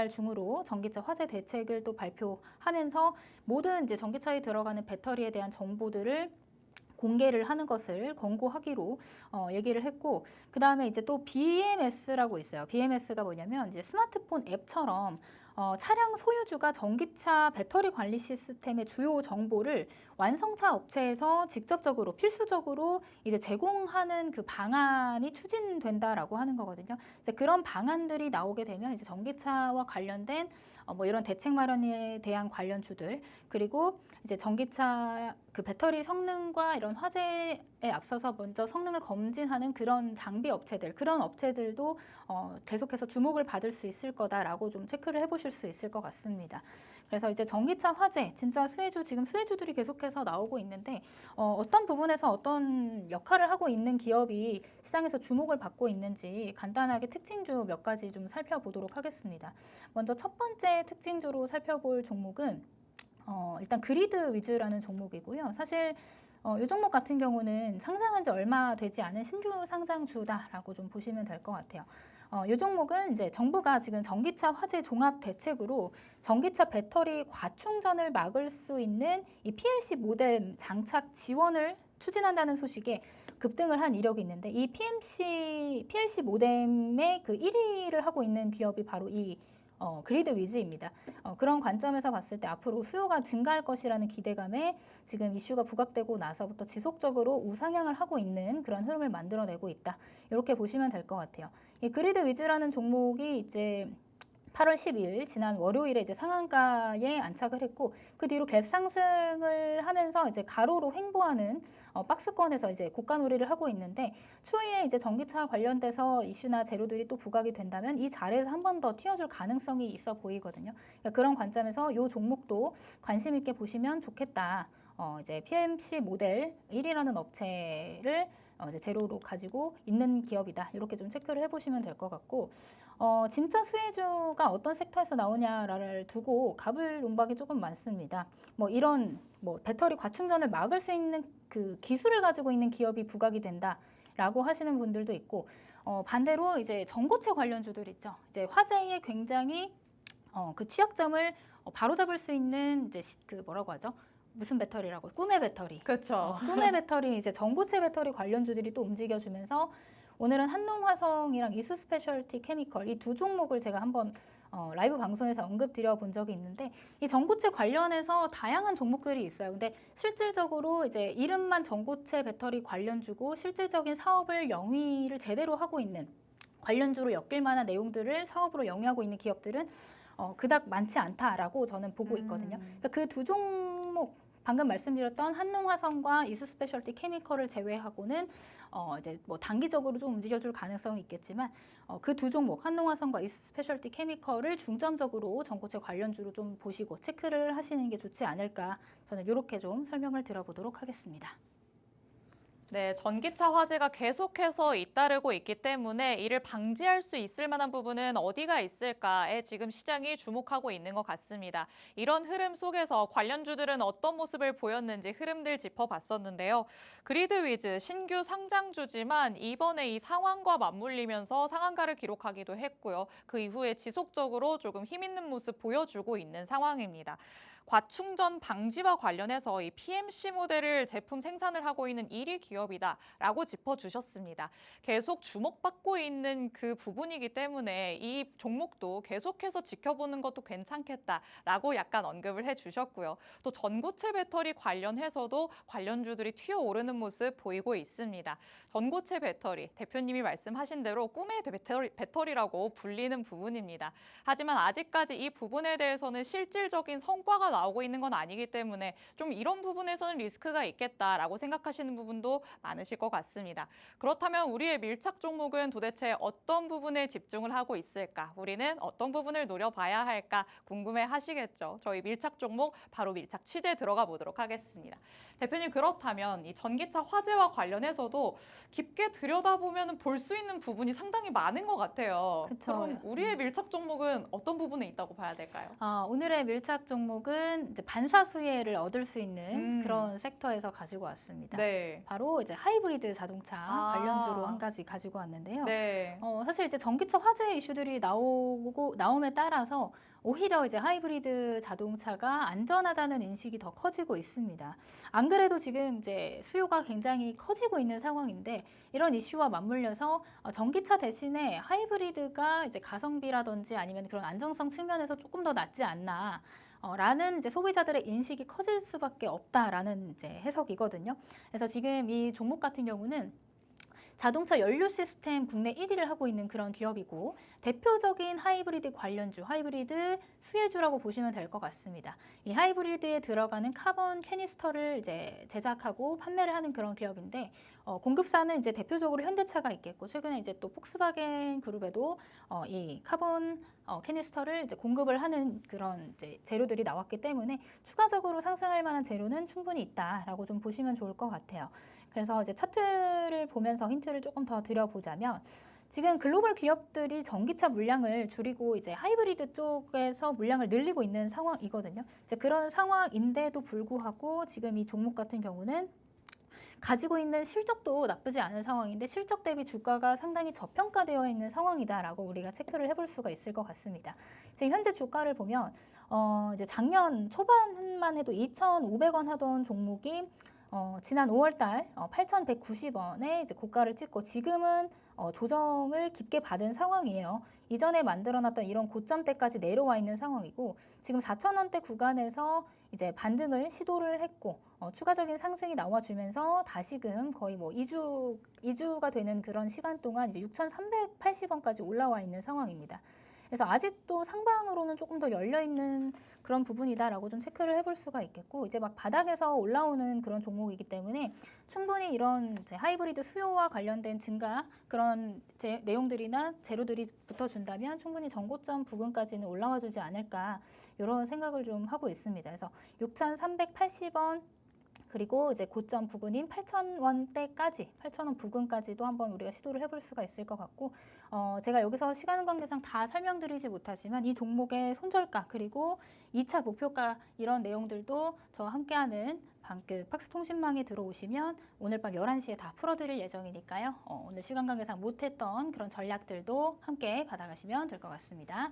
중으로 전기차 화재 대책을 또 발표하면서 모든 이제 전기차에 들어가는 배터리에 대한 정보들을 공개를 하는 것을 권고하기로 얘기를 했고, 그 다음에 이제 또 BMS라고 있어요. BMS가 뭐냐면 이제 스마트폰 앱처럼 차량 소유주가 전기차 배터리 관리 시스템의 주요 정보를 완성차 업체에서 직접적으로 필수적으로 이제 제공하는 그 방안이 추진된다라고 하는 거거든요. 이제 그런 방안들이 나오게 되면 이제 전기차와 관련된 뭐 이런 대책 마련에 대한 관련주들, 그리고 이제 전기차 그 배터리 성능과 이런 화재에 앞서서 먼저 성능을 검진하는 그런 장비 업체들, 그런 업체들도 계속해서 주목을 받을 수 있을 거다라고 좀 체크를 해보실 수 있을 것 같습니다. 그래서 이제 전기차 화재, 진짜 지금 수혜주들이 계속해서 나오고 있는데 어떤 부분에서 어떤 역할을 하고 있는 기업이 시장에서 주목을 받고 있는지 간단하게 특징주 몇 가지 좀 살펴보도록 하겠습니다. 먼저 첫 번째 특징주로 살펴볼 종목은 일단 그리드 위즈라는 종목이고요. 사실 이 종목 같은 경우는 상장한 지 얼마 되지 않은 신규 상장주다라고 좀 보시면 될 것 같아요. 이 종목은 이제 정부가 지금 전기차 화재 종합 대책으로 전기차 배터리 과충전을 막을 수 있는 이 PLC 모뎀 장착 지원을 추진한다는 소식에 급등을 한 이력이 있는데, 이 PLC 모뎀의 그 1위를 하고 있는 기업이 바로 이 그리드 위즈입니다. 그런 관점에서 봤을 때 앞으로 수요가 증가할 것이라는 기대감에 지금 이슈가 부각되고 나서부터 지속적으로 우상향을 하고 있는 그런 흐름을 만들어내고 있다. 이렇게 보시면 될 것 같아요. 이 그리드 위즈라는 종목이 이제 8월 12일 지난 월요일에 이제 상한가에 안착을 했고, 그 뒤로 갭 상승을 하면서 이제 가로로 횡보하는 박스권에서 이제 고가 놀이를 하고 있는데, 추후에 이제 전기차 관련돼서 이슈나 재료들이 또 부각이 된다면 이 자리에서 한 번 더 튀어줄 가능성이 있어 보이거든요. 그러니까 그런 관점에서 이 종목도 관심 있게 보시면 좋겠다. 이제 PMC 모델 1이라는 업체를 이제 재료로 가지고 있는 기업이다. 이렇게 좀 체크를 해보시면 될 것 같고, 진짜 수혜주가 어떤 섹터에서 나오냐를 두고 갑을 논박이 조금 많습니다. 뭐 이런 뭐 배터리 과충전을 막을 수 있는 그 기술을 가지고 있는 기업이 부각이 된다라고 하시는 분들도 있고, 반대로 이제 전고체 관련주들 있죠. 이제 화재에 굉장히 그 취약점을 바로잡을 수 있는 이제 그 뭐라고 하죠? 무슨 배터리라고? 꿈의 배터리. 그렇죠. 꿈의 배터리, 이제 전고체 배터리 관련주들이 또 움직여주면서 오늘은 한농화성이랑 이수스페셜티 케미컬 이 두 종목을 제가 한번 라이브 방송에서 언급드려 본 적이 있는데, 이 전고체 관련해서 다양한 종목들이 있어요. 근데 실질적으로 이제 이름만 전고체 배터리 관련주고 실질적인 사업을 영위를 제대로 하고 있는 관련주로 엮일 만한 내용들을 사업으로 영위하고 있는 기업들은 그닥 많지 않다라고 저는 보고 있거든요. 그러니까 그 두 종목, 방금 말씀드렸던 한농화성과 이수스페셜티 케미컬을 제외하고는 이제 뭐 단기적으로 좀 움직여줄 가능성이 있겠지만, 그 두 종목 한농화성과 이수스페셜티 케미컬을 중점적으로 전고체 관련주로 좀 보시고 체크를 하시는 게 좋지 않을까, 저는 이렇게 좀 설명을 드려보도록 하겠습니다. 네, 전기차 화재가 계속해서 잇따르고 있기 때문에 이를 방지할 수 있을 만한 부분은 어디가 있을까에 지금 시장이 주목하고 있는 것 같습니다. 이런 흐름 속에서 관련주들은 어떤 모습을 보였는지 흐름들 짚어봤었는데요. 그리드 위즈 신규 상장주지만 이번에 이 상황과 맞물리면서 상한가를 기록하기도 했고요. 그 이후에 지속적으로 조금 힘 있는 모습 보여주고 있는 상황입니다. 과충전 방지와 관련해서 이 PMC 모델을 제품 생산을 하고 있는 1위 기업이다라고 짚어주셨습니다. 계속 주목받고 있는 그 부분이기 때문에 이 종목도 계속해서 지켜보는 것도 괜찮겠다라고 약간 언급을 해주셨고요. 또 전고체 배터리 관련해서도 관련주들이 튀어오르는 모습 보이고 있습니다. 전고체 배터리, 대표님이 말씀하신 대로 꿈의 배터리라고 불리는 부분입니다. 하지만 아직까지 이 부분에 대해서는 실질적인 성과가 나오고 있는 건 아니기 때문에 좀 이런 부분에서는 리스크가 있겠다라고 생각하시는 부분도 많으실 것 같습니다. 그렇다면 우리의 밀착 종목은 도대체 어떤 부분에 집중을 하고 있을까? 우리는 어떤 부분을 노려봐야 할까 궁금해 하시겠죠. 저희 밀착 종목 바로 밀착 취재 들어가 보도록 하겠습니다. 대표님, 그렇다면 이 전기차 화재와 관련해서도 깊게 들여다보면 볼 수 있는 부분이 상당히 많은 것 같아요. 그쵸. 그럼 우리의 밀착 종목은 어떤 부분에 있다고 봐야 될까요? 오늘의 밀착 종목은 이제 반사수혜를 얻을 수 있는 음. 그런 섹터에서 가지고 왔습니다. 네. 바로 이제 하이브리드 자동차 아. 관련주로 한 가지 가지고 왔는데요. 네. 사실 이제 전기차 화재 이슈들이 나옴에 따라서 오히려 이제 하이브리드 자동차가 안전하다는 인식이 더 커지고 있습니다. 안 그래도 지금 이제 수요가 굉장히 커지고 있는 상황인데 이런 이슈와 맞물려서 전기차 대신에 하이브리드가 이제 가성비라든지 아니면 그런 안정성 측면에서 조금 더 낫지 않나. 라는 이제 소비자들의 인식이 커질 수밖에 없다라는 이제 해석이거든요. 그래서 지금 이 종목 같은 경우는 자동차 연료 시스템 국내 1위를 하고 있는 그런 기업이고 대표적인 하이브리드 관련주, 하이브리드 수혜주라고 보시면 될 것 같습니다. 이 하이브리드에 들어가는 카본 캐니스터를 이제 제작하고 판매를 하는 그런 기업인데 공급사는 이제 대표적으로 현대차가 있겠고 최근에 이제 또 폭스바겐 그룹에도 이 카본 캐니스터를 이제 공급을 하는 그런 이제 재료들이 나왔기 때문에 추가적으로 상승할 만한 재료는 충분히 있다라고 좀 보시면 좋을 것 같아요. 그래서 이제 차트를 보면서 힌트를 조금 더 드려보자면 지금 글로벌 기업들이 전기차 물량을 줄이고 이제 하이브리드 쪽에서 물량을 늘리고 있는 상황이거든요. 이제 그런 상황인데도 불구하고 지금 이 종목 같은 경우는 가지고 있는 실적도 나쁘지 않은 상황인데 실적 대비 주가가 상당히 저평가되어 있는 상황이다라고 우리가 체크를 해볼 수가 있을 것 같습니다. 지금 현재 주가를 보면 이제 작년 초반만 해도 2,500원 하던 종목이 지난 5월달 8,190원에 이제 고가를 찍고 지금은 조정을 깊게 받은 상황이에요. 이전에 만들어놨던 이런 고점대까지 내려와 있는 상황이고 지금 4,000원대 구간에서 이제 반등을 시도를 했고 추가적인 상승이 나와주면서 다시금 거의 뭐 2주가 되는 그런 시간 동안 이제 6,380원까지 올라와 있는 상황입니다. 그래서 아직도 상방으로는 조금 더 열려있는 그런 부분이다라고 좀 체크를 해볼 수가 있겠고 이제 막 바닥에서 올라오는 그런 종목이기 때문에 충분히 이런 이제 하이브리드 수요와 관련된 증가 그런 내용들이나 재료들이 붙어준다면 충분히 전고점 부근까지는 올라와 주지 않을까 이런 생각을 좀 하고 있습니다. 그래서 6,380원 그리고 이제 고점 부근인 8,000원대까지, 8,000원 부근까지도 한번 우리가 시도를 해볼 수가 있을 것 같고 제가 여기서 시간 관계상 다 설명드리지 못하지만 이 종목의 손절가 그리고 2차 목표가 이런 내용들도 저와 함께하는 팍스통신망에 들어오시면 오늘 밤 11시에 다 풀어드릴 예정이니까요. 오늘 시간 관계상 못했던 그런 전략들도 함께 받아가시면 될 것 같습니다.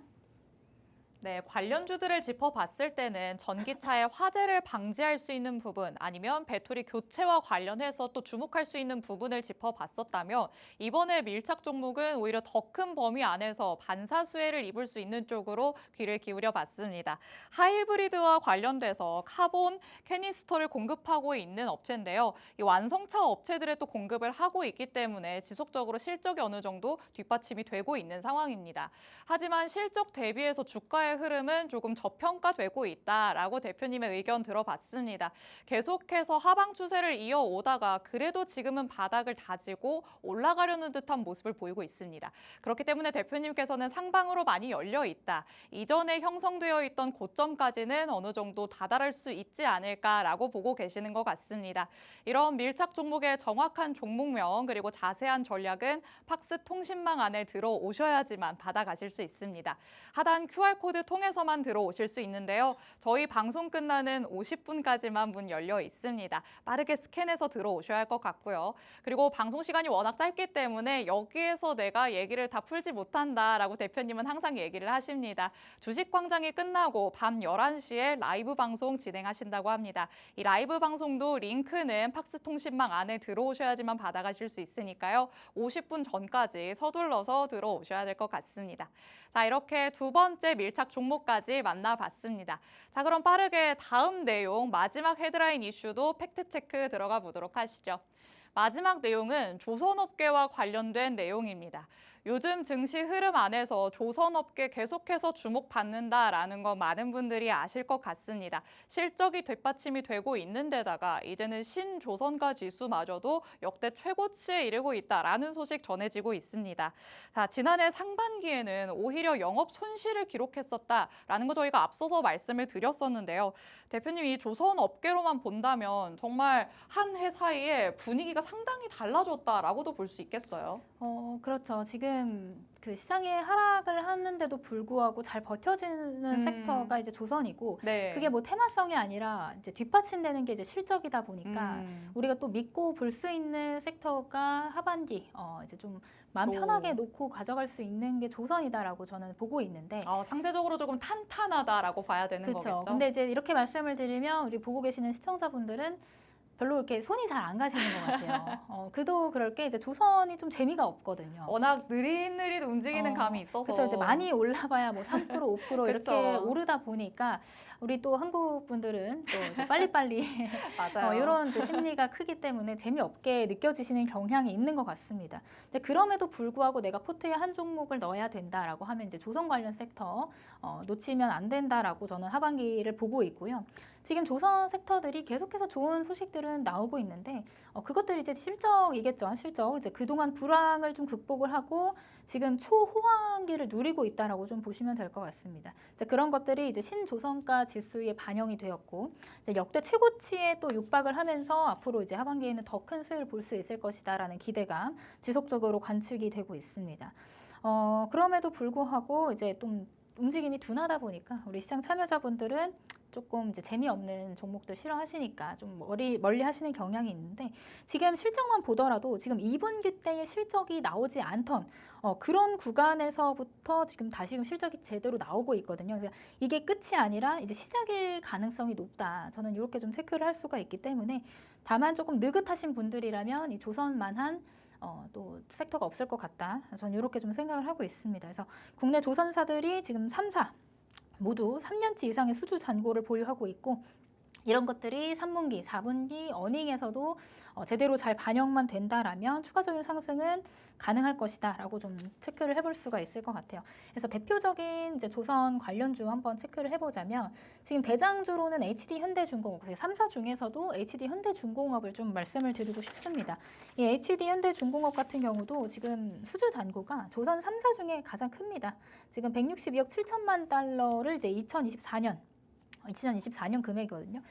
네, 관련주들을 짚어봤을 때는 전기차의 화재를 방지할 수 있는 부분 아니면 배터리 교체와 관련해서 또 주목할 수 있는 부분을 짚어봤었다면 이번에 밀착 종목은 오히려 더 큰 범위 안에서 반사수혜를 입을 수 있는 쪽으로 귀를 기울여 봤습니다. 하이브리드와 관련돼서 카본 캐니스터를 공급하고 있는 업체인데요. 이 완성차 업체들에 또 공급을 하고 있기 때문에 지속적으로 실적이 어느 정도 뒷받침이 되고 있는 상황입니다. 하지만 실적 대비해서 주가의 흐름은 조금 저평가되고 있다라고 대표님의 의견 들어봤습니다. 계속해서 하방 추세를 이어오다가 그래도 지금은 바닥을 다지고 올라가려는 듯한 모습을 보이고 있습니다. 그렇기 때문에 대표님께서는 상방으로 많이 열려 있다. 이전에 형성되어 있던 고점까지는 어느 정도 다다를 수 있지 않을까라고 보고 계시는 것 같습니다. 이런 밀착 종목의 정확한 종목명 그리고 자세한 전략은 팍스 통신망 안에 들어오셔야지만 받아가실 수 있습니다. 하단 QR코드 통해서만 들어오실 수 있는데요. 저희 방송 끝나는 50분까지만 문 열려 있습니다. 빠르게 스캔해서 들어오셔야 할 것 같고요. 그리고 방송 시간이 워낙 짧기 때문에 여기에서 내가 얘기를 다 풀지 못한다라고 대표님은 항상 얘기를 하십니다. 주식광장이 끝나고 밤 11시에 라이브 방송 진행하신다고 합니다. 이 라이브 방송도 링크는 팍스통신망 안에 들어오셔야지만 받아가실 수 있으니까요. 50분 전까지 서둘러서 들어오셔야 될 것 같습니다. 자, 이렇게 두 번째 밀착 종목까지 만나봤습니다. 자, 그럼 빠르게 다음 내용 마지막 헤드라인 이슈도 팩트체크 들어가 보도록 하시죠. 마지막 내용은 조선업계와 관련된 내용입니다. 요즘 증시 흐름 안에서 조선업계 계속해서 주목받는다라는 건 많은 분들이 아실 것 같습니다. 실적이 뒷받침이 되고 있는 데다가 이제는 신조선가 지수마저도 역대 최고치에 이르고 있다라는 소식 전해지고 있습니다. 자, 지난해 상반기에는 오히려 영업 손실을 기록했었다라는 거 저희가 앞서서 말씀을 드렸었는데요. 대표님, 이 조선업계로만 본다면 정말 한 해 사이에 분위기가 상당히 달라졌다라고도 볼 수 있겠어요. 그렇죠. 지금 그 시장의 하락을 하는데도 불구하고 잘 버텨지는 섹터가 이제 조선이고, 네. 그게 뭐 테마성이 아니라 이제 뒷받침되는 게 이제 실적이다 보니까 우리가 또 믿고 볼 수 있는 섹터가 하반기 이제 좀 마음 편하게 놓고 가져갈 수 있는 게 조선이다라고 저는 보고 있는데. 상대적으로 조금 탄탄하다라고 봐야 되는 그렇죠. 거겠죠. 근데 이제 이렇게 말씀을 드리면 우리 보고 계시는 시청자분들은 별로 이렇게 손이 잘 안 가시는 것 같아요. 그도 그럴 게 이제 조선이 좀 재미가 없거든요. 워낙 느릿느릿 움직이는 감이 있어서. 그렇죠. 이제 많이 올라봐야 뭐 3%, 5% 이렇게 그쵸. 오르다 보니까 우리 또 한국 분들은 또 이제 빨리빨리 맞아요. 이런 이제 심리가 크기 때문에 재미없게 느껴지시는 경향이 있는 것 같습니다. 근데 그럼에도 불구하고 내가 포트에 한 종목을 넣어야 된다라고 하면 이제 조선 관련 섹터 놓치면 안 된다라고 저는 하반기를 보고 있고요. 지금 조선 섹터들이 계속해서 좋은 소식들은 나오고 있는데 그것들이 이제 실적이겠죠. 실적. 이제 그동안 불황을 좀 극복을 하고 지금 초호황기를 누리고 있다라고 좀 보시면 될 것 같습니다. 이제 그런 것들이 이제 신조선가 지수에 반영이 되었고 이제 역대 최고치에 또 육박을 하면서 앞으로 이제 하반기에는 더 큰 수익을 볼 수 있을 것이다라는 기대감 지속적으로 관측이 되고 있습니다. 그럼에도 불구하고 이제 좀 움직임이 둔하다 보니까 우리 시장 참여자분들은 조금 이제 재미없는 종목들 싫어하시니까 좀 멀리 하시는 경향이 있는데, 지금 실적만 보더라도 지금 2분기 때의 실적이 나오지 않던 그런 구간에서부터 지금 다시금 실적이 제대로 나오고 있거든요. 그래서 이게 끝이 아니라 이제 시작일 가능성이 높다. 저는 이렇게 좀 체크를 할 수가 있기 때문에, 다만 조금 느긋하신 분들이라면 이 조선만한 또 섹터가 없을 것 같다. 저는 이렇게 좀 생각을 하고 있습니다. 그래서 국내 조선사들이 지금 3사 모두 3년치 이상의 수주 잔고를 보유하고 있고, 이런 것들이 3분기, 4분기 어닝에서도 제대로 잘 반영만 된다라면 추가적인 상승은 가능할 것이다라고 좀 체크를 해볼 수가 있을 것 같아요. 그래서 대표적인 이제 조선 관련주 한번 체크를 해보자면, 지금 대장주로는 HD 현대중공업, 3사 중에서도 HD 현대중공업을 좀 말씀을 드리고 싶습니다. 이 HD 현대중공업 같은 경우도 지금 수주 잔고가 조선 3사 중에 가장 큽니다. 지금 162억 7천만 달러를 이제 2024년 금액이거든요.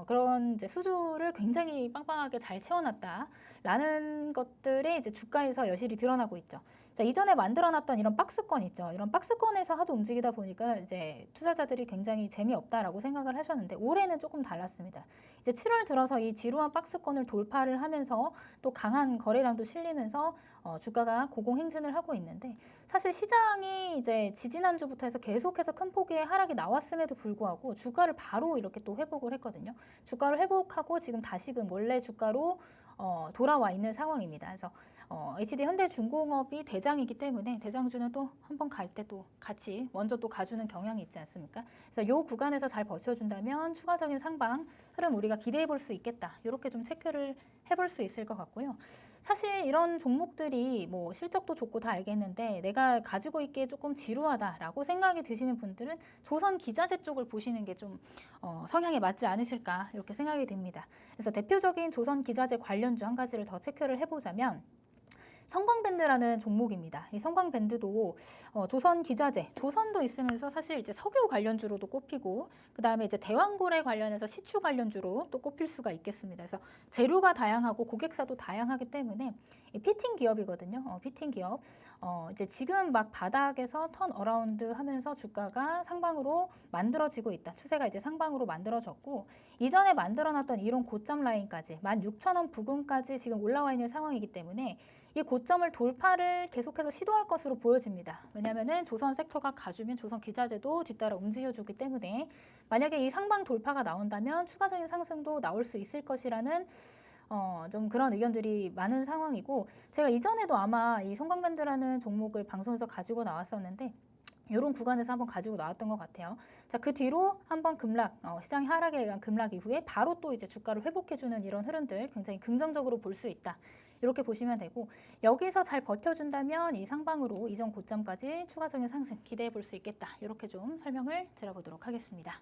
그런 이제 수주를 굉장히 빵빵하게 잘 채워놨다라는 것들에 이제 주가에서 여실히 드러나고 있죠. 자, 이전에 만들어놨던 이런 박스권 있죠. 이런 박스권에서 하도 움직이다 보니까 이제 투자자들이 굉장히 재미없다라고 생각을 하셨는데, 올해는 조금 달랐습니다. 이제 7월 들어서 이 지루한 박스권을 돌파를 하면서 또 강한 거래량도 실리면서 주가가 고공행진을 하고 있는데, 사실 시장이 이제 지지난주부터 해서 계속해서 큰 폭의 하락이 나왔음에도 불구하고 주가를 바로 이렇게 또 회복을 했거든요. 주가를 회복하고 지금 다시금 원래 주가로 돌아와 있는 상황입니다. 그래서 HD 현대중공업이 대장이기 때문에 대장주는 또 한 번 갈 때 또 같이 먼저 또 가주는 경향이 있지 않습니까? 그래서 이 구간에서 잘 버텨준다면 추가적인 상방 흐름 우리가 기대해 볼 수 있겠다. 이렇게 좀 체크를 해볼 수 있을 것 같고요. 사실 이런 종목들이 뭐 실적도 좋고 다 알겠는데 내가 가지고 있기에 조금 지루하다라고 생각이 드시는 분들은 조선 기자재 쪽을 보시는 게 좀 성향에 맞지 않으실까 이렇게 생각이 됩니다. 그래서 대표적인 조선 기자재 관련주 한 가지를 더 체크를 해보자면, 성광밴드라는 종목입니다. 이 성광밴드도 조선 기자재, 조선도 있으면서 사실 이제 석유 관련주로도 꼽히고, 그 다음에 이제 대왕고래 관련해서 시추 관련주로 또 꼽힐 수가 있겠습니다. 그래서 재료가 다양하고 고객사도 다양하기 때문에 이 피팅 기업이거든요. 피팅 기업. 이제 지금 막 바닥에서 턴 어라운드 하면서 주가가 상방으로 만들어지고 있다. 추세가 이제 상방으로 만들어졌고, 이전에 만들어놨던 이런 고점 라인까지 16,000원 부근까지 지금 올라와 있는 상황이기 때문에 이 고점을 돌파를 계속해서 시도할 것으로 보여집니다. 왜냐하면 조선 섹터가 가주면 조선 기자재도 뒤따라 움직여주기 때문에, 만약에 이 상방 돌파가 나온다면 추가적인 상승도 나올 수 있을 것이라는 좀 그런 의견들이 많은 상황이고, 제가 이전에도 아마 이 성광밴드라는 종목을 방송에서 가지고 나왔었는데 이런 구간에서 한번 가지고 나왔던 것 같아요. 자, 그 뒤로 한번 급락, 시장 하락에 의한 급락 이후에 바로 또 이제 주가를 회복해주는 이런 흐름들 굉장히 긍정적으로 볼 수 있다. 이렇게 보시면 되고 여기서 잘 버텨준다면 이 상방으로 이전 고점까지 추가적인 상승 기대해 볼 수 있겠다. 이렇게 좀 설명을 드려보도록 하겠습니다.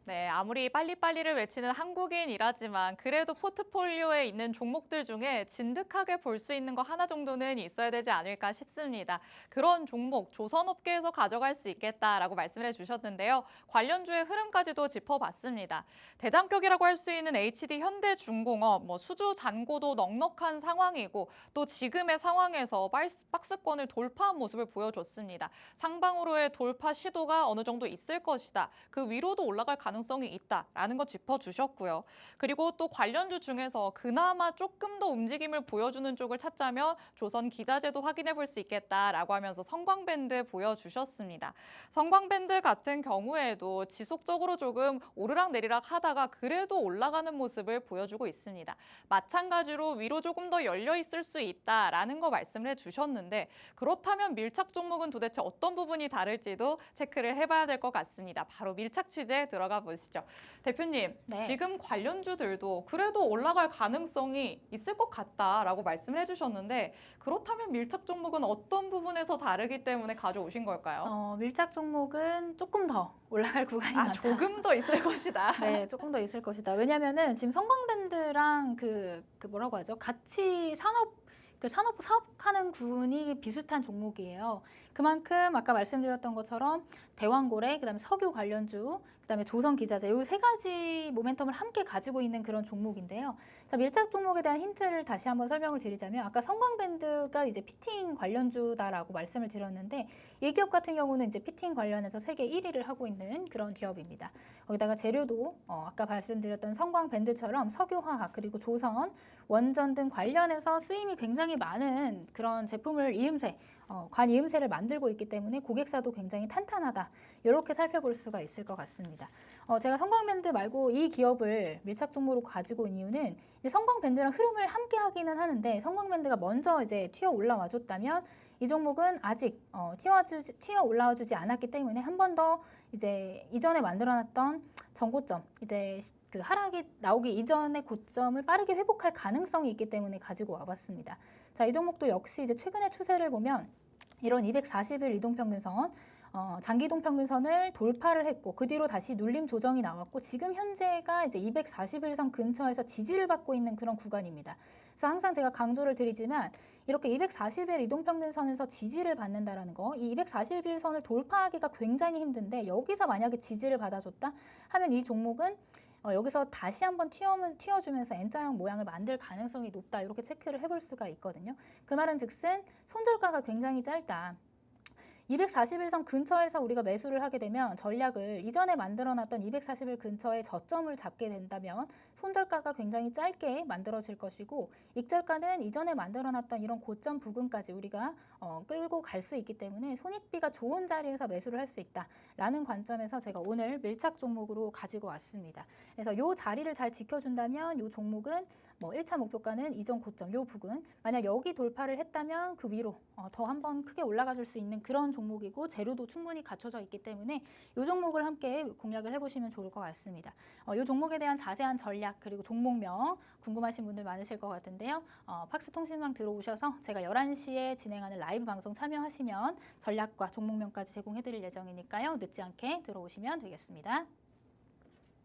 네, 아무리 빨리빨리를 외치는 한국인이라지만 그래도 포트폴리오에 있는 종목들 중에 진득하게 볼 수 있는 거 하나 정도는 있어야 되지 않을까 싶습니다. 그런 종목, 조선업계에서 가져갈 수 있겠다라고 말씀을 해주셨는데요. 관련주의 흐름까지도 짚어봤습니다. 대장격이라고 할 수 있는 HD 현대중공업, 수주 잔고도 넉넉한 상황이고 또 지금의 상황에서 박스권을 돌파한 모습을 보여줬습니다. 상방으로의 돌파 시도가 어느 정도 있을 것이다. 그 위로도 올라갈 가능성이 있다라는 거 짚어주셨고요. 그리고 또 관련주 중에서 그나마 조금 더 움직임을 보여주는 쪽을 찾자면 조선기자재도 확인해 볼 수 있겠다라고 하면서 성광밴드 보여주셨습니다. 성광밴드 같은 경우에도 지속적으로 조금 오르락내리락 하다가 그래도 올라가는 모습을 보여주고 있습니다. 마찬가지로 위로 조금 더 열려 있을 수 있다라는 거 말씀을 해주셨는데 그렇다면 밀착 종목은 도대체 어떤 부분이 다를지도 체크를 해봐야 될 것 같습니다. 바로 밀착 취재 들어가 보시죠. 대표님, 네. 지금 관련주들도 그래도 올라갈 가능성이 있을 것 같다라고 말씀을 해주셨는데 그렇다면 밀착 종목은 어떤 부분에서 다르기 때문에 가져오신 걸까요? 밀착 종목은 조금 더 올라갈 구간이 많다. 조금 더 있을 것이다. 네, 조금 더 있을 것이다. 왜냐면은 지금 성광밴드랑 그 뭐라고 하죠? 같이 산업 사업하는 군이 비슷한 종목이에요. 그만큼 아까 말씀드렸던 것처럼 대왕고래, 그다음에 석유 관련주, 그다음에 조선기자재 이 세 가지 모멘텀을 함께 가지고 있는 그런 종목인데요. 자, 밀착 종목에 대한 힌트를 다시 한번 설명을 드리자면 아까 성광밴드가 이제 피팅 관련주다라고 말씀을 드렸는데 이 기업 같은 경우는 이제 피팅 관련해서 세계 1위를 하고 있는 그런 기업입니다. 거기다가 재료도 아까 말씀드렸던 성광밴드처럼 석유화학 그리고 조선, 원전 등 관련해서 쓰임이 굉장히 많은 그런 제품을 관이음새를 만들고 있기 때문에 고객사도 굉장히 탄탄하다. 이렇게 살펴볼 수가 있을 것 같습니다. 제가 성광밴드 말고 이 기업을 밀착 종목으로 가지고 온 이유는 이제 성광밴드랑 흐름을 함께 하기는 하는데 성광밴드가 먼저 이제 튀어 올라와 줬다면 이 종목은 아직 튀어 올라와 주지 않았기 때문에 한 번 더 이제 이전에 만들어놨던 전고점 이제 그 하락이 나오기 이전의 고점을 빠르게 회복할 가능성이 있기 때문에 가지고 와봤습니다. 자, 이 종목도 역시 이제 최근의 추세를 보면 이런 240일 이동평균선, 장기 이동평균선을 돌파를 했고 그 뒤로 다시 눌림 조정이 나왔고 지금 현재가 이제 241선 근처에서 지지를 받고 있는 그런 구간입니다. 그래서 항상 제가 강조를 드리지만 이렇게 240일 이동평균선에서 지지를 받는다라는 거, 이 241일 선을 돌파하기가 굉장히 힘든데 여기서 만약에 지지를 받아줬다 하면 이 종목은 여기서 다시 한번 튀어주면서 N자형 모양을 만들 가능성이 높다. 이렇게 체크를 해볼 수가 있거든요. 그 말은 즉슨 손절가가 굉장히 짧다. 241선 근처에서 우리가 매수를 하게 되면 전략을 이전에 만들어놨던 240일 근처에 저점을 잡게 된다면 손절가가 굉장히 짧게 만들어질 것이고 익절가는 이전에 만들어놨던 이런 고점 부근까지 우리가 끌고 갈 수 있기 때문에 손익비가 좋은 자리에서 매수를 할 수 있다라는 관점에서 제가 오늘 밀착 종목으로 가지고 왔습니다. 그래서 이 자리를 잘 지켜준다면 이 종목은 1차 목표가는 이전 고점 이 부근 만약 여기 돌파를 했다면 그 위로 더 한번 크게 올라가 줄 수 있는 그런 종목이고 재료도 충분히 갖춰져 있기 때문에 이 종목을 함께 공략을 해보시면 좋을 것 같습니다. 이 종목에 대한 자세한 전략 그리고 종목명 궁금하신 분들 많으실 것 같은데요. 팍스통신망 들어오셔서 제가 11시에 진행하는 라이브 방송 참여하시면 전략과 종목명까지 제공해드릴 예정이니까요. 늦지 않게 들어오시면 되겠습니다.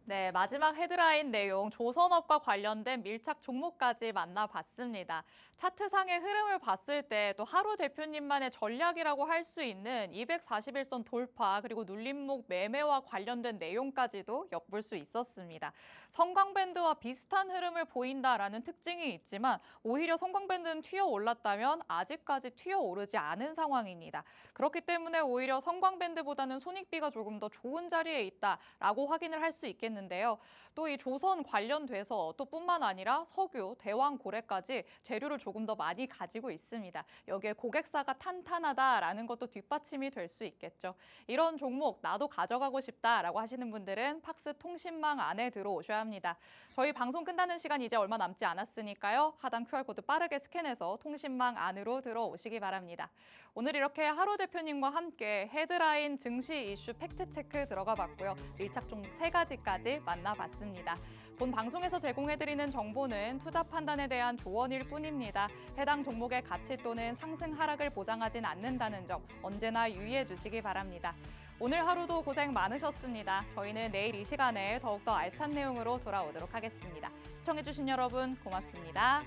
네, 마지막 헤드라인 내용 조선업과 관련된 밀착 종목까지 만나봤습니다. 차트상의 흐름을 봤을 때 또 하루 대표님만의 전략이라고 할 수 있는 241선 돌파 그리고 눌림목 매매와 관련된 내용까지도 엿볼 수 있었습니다. 성광밴드와 비슷한 흐름을 보인다라는 특징이 있지만 오히려 성광밴드는 튀어 올랐다면 아직까지 튀어 오르지 않은 상황입니다. 그렇기 때문에 오히려 성광밴드보다는 손익비가 조금 더 좋은 자리에 있다라고 확인을 할 수 있겠는데요. 또 이 조선 관련돼서 또 뿐만 아니라 석유, 대왕고래까지 재료를 조금 더 많이 가지고 있습니다. 여기에 고객사가 탄탄하다라는 것도 뒷받침이 될 수 있겠죠. 이런 종목 나도 가져가고 싶다라고 하시는 분들은 팍스 통신망 안에 들어오셔야 합니다. 저희 방송 끝나는 시간 이제 얼마 남지 않았으니까요. 하단 QR코드 빠르게 스캔해서 통신망 안으로 들어오시기 바랍니다. 오늘 이렇게 하루 대표님과 함께 헤드라인 증시 이슈 팩트체크 들어가 봤고요. 밀착 종목 3가지까지 어떨지 만나봤습니다. 본 방송에서 제공해드리는 정보는 투자 판단에 대한 조언일 뿐입니다. 해당 종목의 가치 또는 상승 하락을 보장하진 않는다는 점 언제나 유의해 주시기 바랍니다. 오늘 하루도 고생 많으셨습니다. 저희는 내일 이 시간에 더욱더 알찬 내용으로 돌아오도록 하겠습니다. 시청해주신 여러분 고맙습니다.